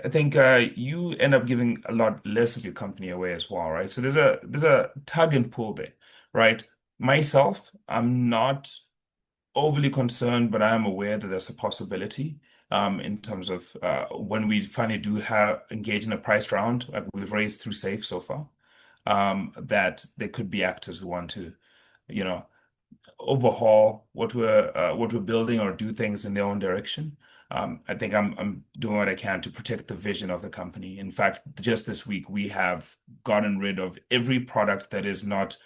think you end up giving a lot less of your company away as well, right? So there's a tug and pull there, right? Myself, I'm not overly concerned, but I am aware that there's a possibility in terms of when we finally do have engage in a priced round, like we've raised through Safe so far, that there could be actors who want to, you know, overhaul what we're building or do things in their own direction. I think I'm doing what I can to protect the vision of the company. In fact, just this week we have gotten rid of every product that is not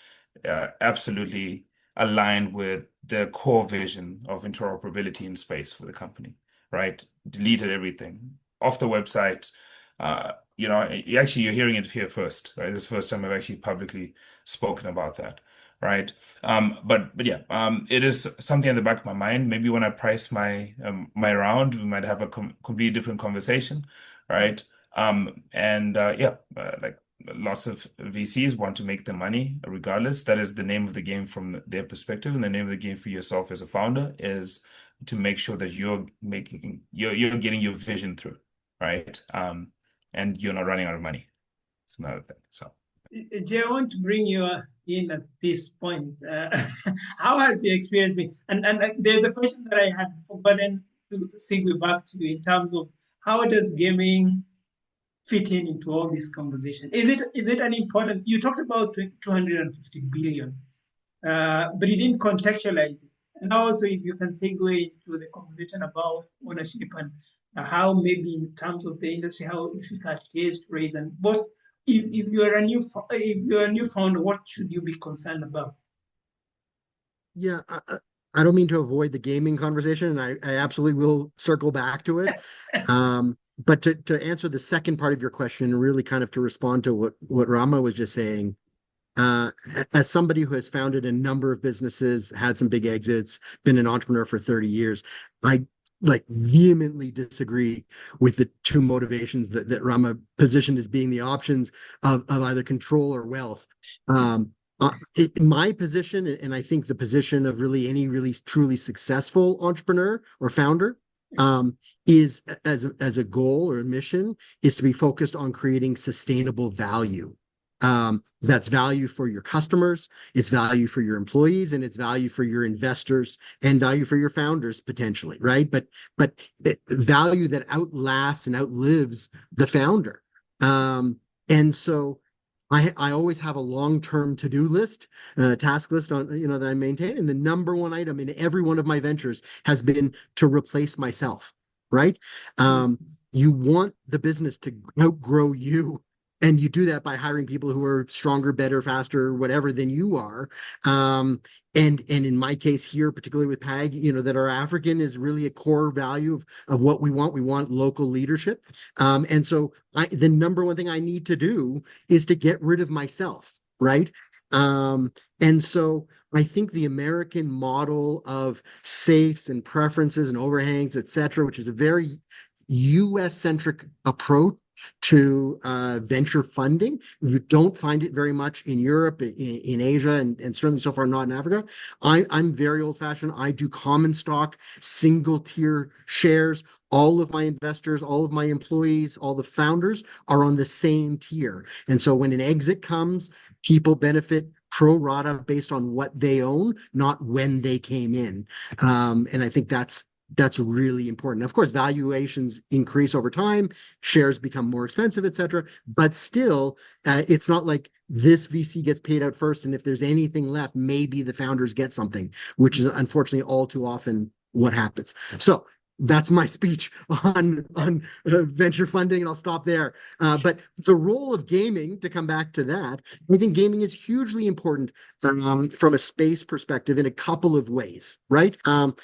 absolutely aligned with the core vision of interoperability in space for the company, right? Deleted everything off the website. Actually, you're hearing it here first, right? This is the first time I've actually publicly spoken about that, right? But yeah, it is something in the back of my mind. Maybe when I price my round, we might have a completely different conversation, right? Like lots of VCs want to make the money regardless. That is the name of the game from their perspective, and the name of the game for yourself as a founder is to make sure that you're getting your vision through, right? And you're not running out of money. It's another thing. So. Jay, I want to bring you in at this point. How has the experience been? And there's a question that I had forgotten to segue back to in terms of how does gaming fit into all this conversation? Is it an important? You talked about 250 billion, but you didn't contextualize it. And also, if you can segue into the conversation about ownership and how maybe in terms of the industry, how difficult it is to raise and what if you're a new founder, what should you be concerned about? Yeah, I don't mean to avoid the gaming conversation, and I absolutely will circle back to it. But to answer the second part of your question, really kind of to respond to what Rama was just saying, as somebody who has founded a number of businesses, had some big exits, been an entrepreneur for 30 years, I like vehemently disagree with the two motivations that Rama positioned as being the options of either control or wealth. My position, and I think the position of really any really truly successful entrepreneur or founder, is as a goal or a mission is to be focused on creating sustainable value. That's value for your customers, it's value for your employees, and it's value for your investors and value for your founders potentially, right? But value that outlasts and outlives the founder. And so I always have a long-term to-do list, task list on, that I maintain. And the number one item in every one of my ventures has been to replace myself, right? You want the business to outgrow you. And you do that by hiring people who are stronger, better, faster, whatever than you are. And in my case here, particularly with PAG, that our African is really a core value of what we want. We want local leadership. And so the number one thing I need to do is to get rid of myself, right? And so I think the American model of safes and preferences and overhangs, et cetera, which is a very US-centric approach to venture funding. You don't find it very much in Europe, in Asia, and certainly so far not in Africa. I'm very old-fashioned. I do common stock, single-tier shares. All of my investors, all of my employees, all the founders are on the same tier. And so when an exit comes, people benefit pro rata based on what they own, not when they came in. And I think that's really important. Of course, valuations increase over time, shares become more expensive, et cetera. But still, it's not like this VC gets paid out first, and if there's anything left, maybe the founders get something, which is unfortunately all too often what happens. So that's my speech on venture funding, and I'll stop there. But the role of gaming, to come back to that, I think gaming is hugely important from a space perspective in a couple of ways, right?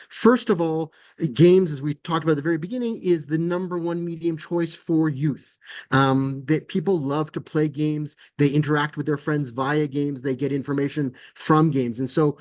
First of all, games, as we talked about at the very beginning, is the number one medium choice for youth. That people love to play games. They interact with their friends via games. They get information from games. And so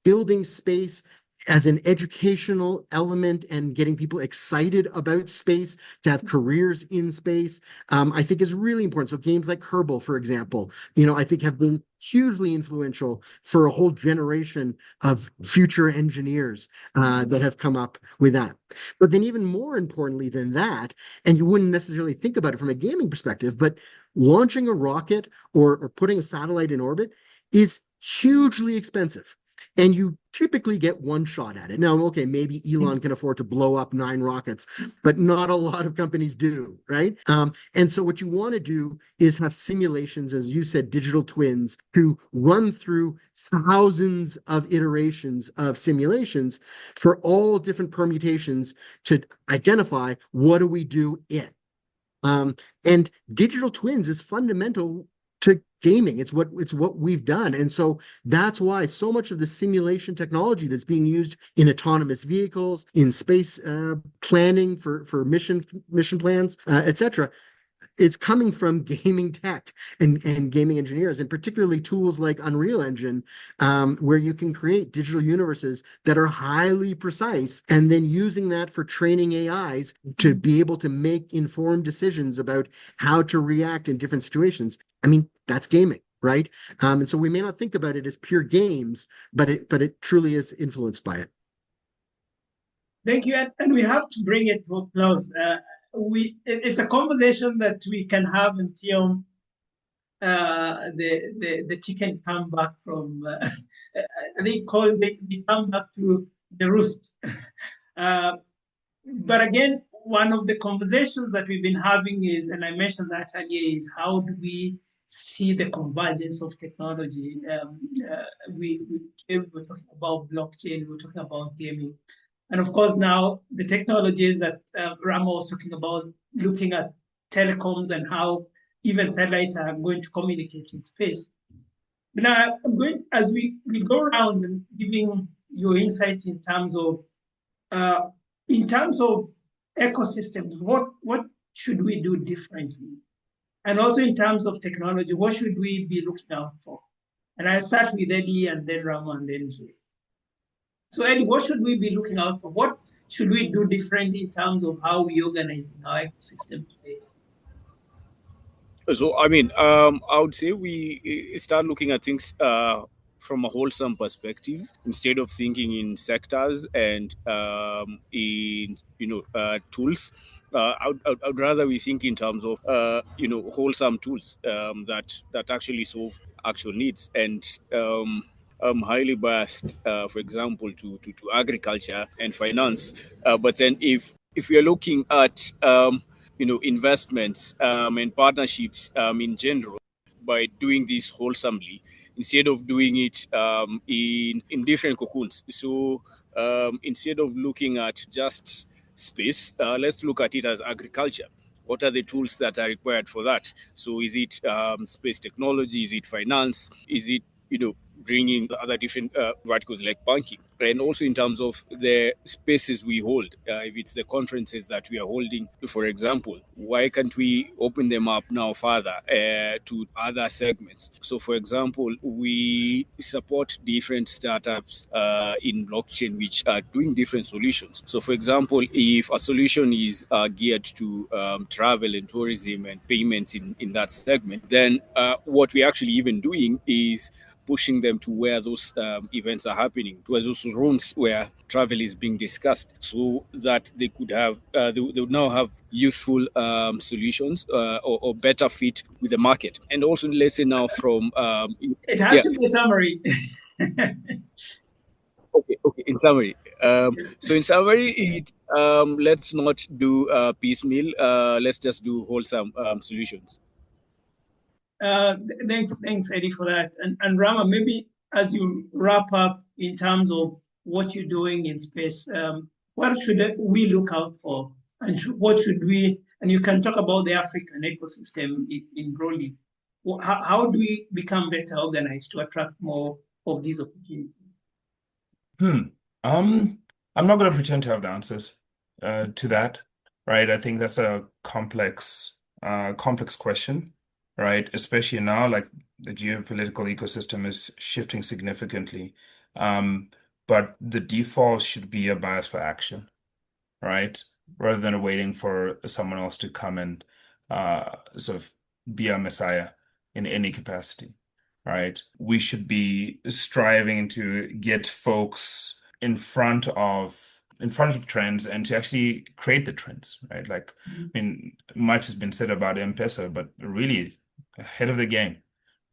building space as an educational element and getting people excited about space, to have careers in space, I think is really important. So games like Kerbal, for example, I think have been hugely influential for a whole generation of future engineers that have come up with that. But then even more importantly than that, and you wouldn't necessarily think about it from a gaming perspective, but launching a rocket or putting a satellite in orbit is hugely expensive. And you typically get one shot at it. Now, okay, maybe Elon can afford to blow up 9 rockets, but not a lot of companies do, right? And so what you want to do is have simulations, as you said, digital twins, to run through thousands of iterations of simulations for all different permutations to identify what do we do it. And digital twins is fundamental to gaming. It's what we've done. And so that's why so much of the simulation technology that's being used in autonomous vehicles, in space planning for mission plans, et cetera, it's coming from gaming tech and gaming engineers, and particularly tools like Unreal Engine, where you can create digital universes that are highly precise, and then using that for training AIs to be able to make informed decisions about how to react in different situations. I mean, that's gaming, right? And so we may not think about it as pure games, but it truly is influenced by it. Thank you, and we have to bring it to a close. It's a conversation that we can have until the chicken come back from I think they come back to the roost. But again, one of the conversations that we've been having is, and I mentioned that earlier, is how do we see the convergence of technology? We're talking about blockchain, we're talking about gaming. And of course, now the technologies that Rama was talking about, looking at telecoms and how even satellites are going to communicate in space. But now, as we go around and giving your insight in terms of ecosystems, what should we do differently? And also in terms of technology, what should we be looking out for? And I'll start with Eddie and then Rama and then Jay. So Eddie, what should we be looking out for? What should we do differently in terms of how we organize in our ecosystem today? So, I would say we start looking at things from a wholesome perspective instead of thinking in sectors and in tools. I'd rather we think in terms of wholesome tools that actually solve actual needs. And I'm highly biased, for example, to agriculture and finance. But then if we are looking at investments and partnerships in general, by doing this wholesomely instead of doing it in different cocoons. So instead of looking at just space, let's look at it as agriculture. What are the tools that are required for that? So is it space technology? Is it finance? Is it, bringing other different verticals like banking? And also in terms of the spaces we hold, if it's the conferences that we are holding, for example, why can't we open them up now further to other segments? So for example, we support different startups in blockchain which are doing different solutions. So for example, if a solution is geared to travel and tourism and payments in that segment, then what we're actually even doing is pushing them to where those events are happening, to those rooms where travel is being discussed, so that they could have, they would now have useful solutions or better fit with the market. And also, let's say now from it has to be a summary. Okay. In summary, so in summary, it let's not do piecemeal. Let's just do wholesome solutions. Thanks, Eddie, for that. And Rama, maybe as you wrap up in terms of what you're doing in space, what should we look out for, and what should we? And you can talk about the African ecosystem in broadly. How do we become better organized to attract more of these opportunities? I'm not going to pretend to have the answers to that, right? I think that's a complex question, right? Especially now, like the geopolitical ecosystem is shifting significantly. But the default should be a bias for action, right? Rather than waiting for someone else to come and sort of be a messiah in any capacity, right? We should be striving to get folks in front of trends and to actually create the trends, right? Like, I mean, much has been said about M-Pesa, but really ahead of the game,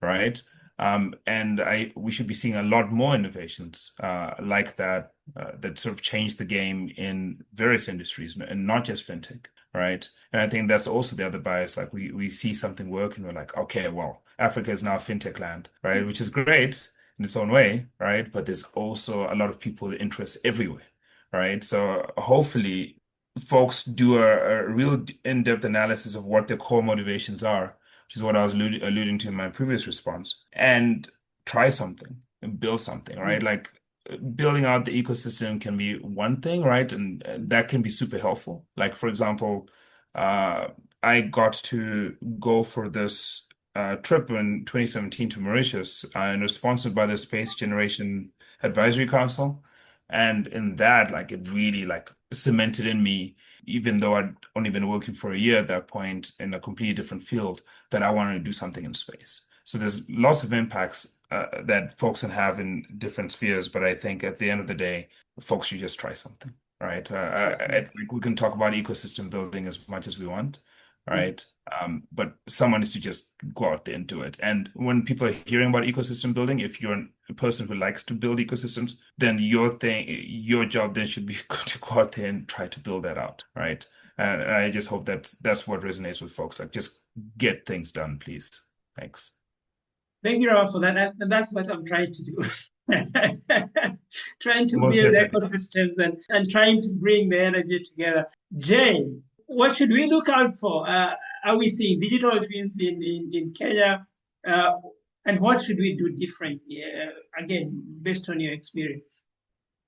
right? And we should be seeing a lot more innovations like that that sort of change the game in various industries and not just fintech, right? And I think that's also the other bias. Like we see something work and we're like, okay, well, Africa is now fintech land, right? Which is great in its own way, right? But there's also a lot of people with interest everywhere, right? So hopefully folks do a real in-depth analysis of what their core motivations are, which is what I was alluding to in my previous response, and try something and build something, right? Like building out the ecosystem can be one thing, right? And that can be super helpful. Like, for example, I got to go for this trip in 2017 to Mauritius and was sponsored by the Space Generation Advisory Council. And in that, like, it really like cemented in me, even though I'd only been working for a year at that point in a completely different field, that I wanted to do something in space. So there's lots of impacts that folks can have in different spheres, but I think at the end of the day, folks should just try something, right? We can talk about ecosystem building as much as we want, right? But someone needs to just go out there and do it. And when people are hearing about ecosystem building, if you're a person who likes to build ecosystems, then your job then should be to go out there and try to build that out, right? And I just hope that's what resonates with folks. Like, just get things done, please. Thanks. Thank you, Rama, for that. And that's what I'm trying to do. Trying to Most build definitely. ecosystems and trying to bring the energy together. Jay, what should we look out for? Are we seeing digital twins in Kenya? And what should we do differently? Again, based on your experience.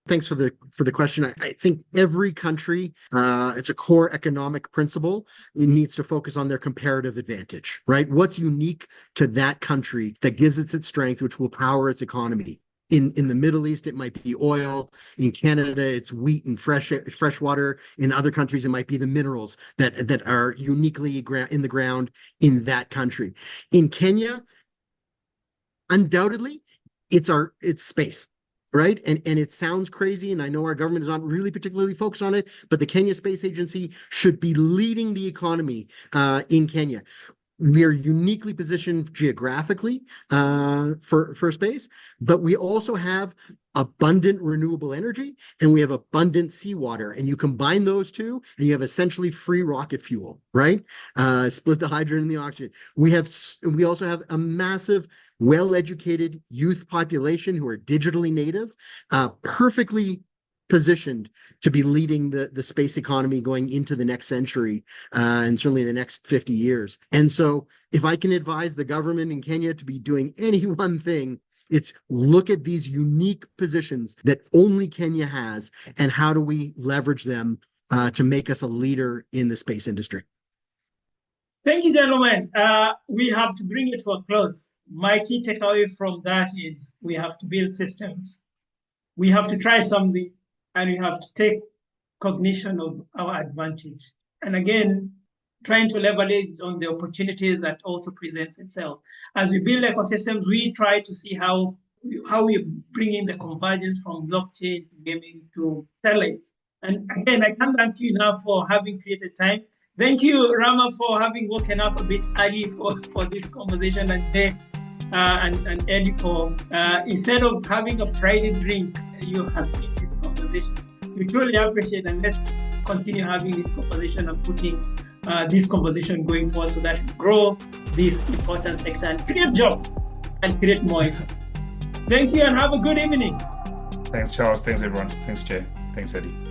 Thanks for the question. I think every country, it's a core economic principle. It needs to focus on their comparative advantage, right? What's unique to that country that gives it its strength, which will power its economy. In the Middle East, it might be oil. In Canada, it's wheat and fresh water. In other countries, it might be the minerals that are uniquely in the ground in that country. In Kenya, undoubtedly, it's space. Right. And it sounds crazy. And I know our government is not really particularly focused on it, but the Kenya Space Agency should be leading the economy in Kenya. we are uniquely positioned geographically for space, but we also have abundant renewable energy and we have abundant seawater, and you combine those two and you have essentially free rocket fuel, right? Split the hydrogen and the oxygen. We also have a massive, well-educated youth population who are digitally native, perfectly positioned to be leading the space economy going into the next century, and certainly the next 50 years. And so if I can advise the government in Kenya to be doing any one thing, it's look at these unique positions that only Kenya has, and how do we leverage them to make us a leader in the space industry. Thank you, gentlemen. We have to bring it to a close. My key takeaway from that is we have to build systems. We have to try something, and we have to take cognition of our advantage. And again, trying to leverage on the opportunities that also presents itself. As we build ecosystems, we try to see how we bring in the convergence from blockchain, gaming to satellites. And again, I can't thank you enough for having created time. Thank you, Rama, for having woken up a bit early for this conversation, and Jay and Eddie for, instead of having a Friday drink, you have this conversation. We truly appreciate, and let's continue having this conversation and putting this conversation going forward so that we grow this important sector and create jobs and create more income. Thank you and have a good evening. Thanks, Charles. Thanks, everyone. Thanks, Jay. Thanks, Eddie.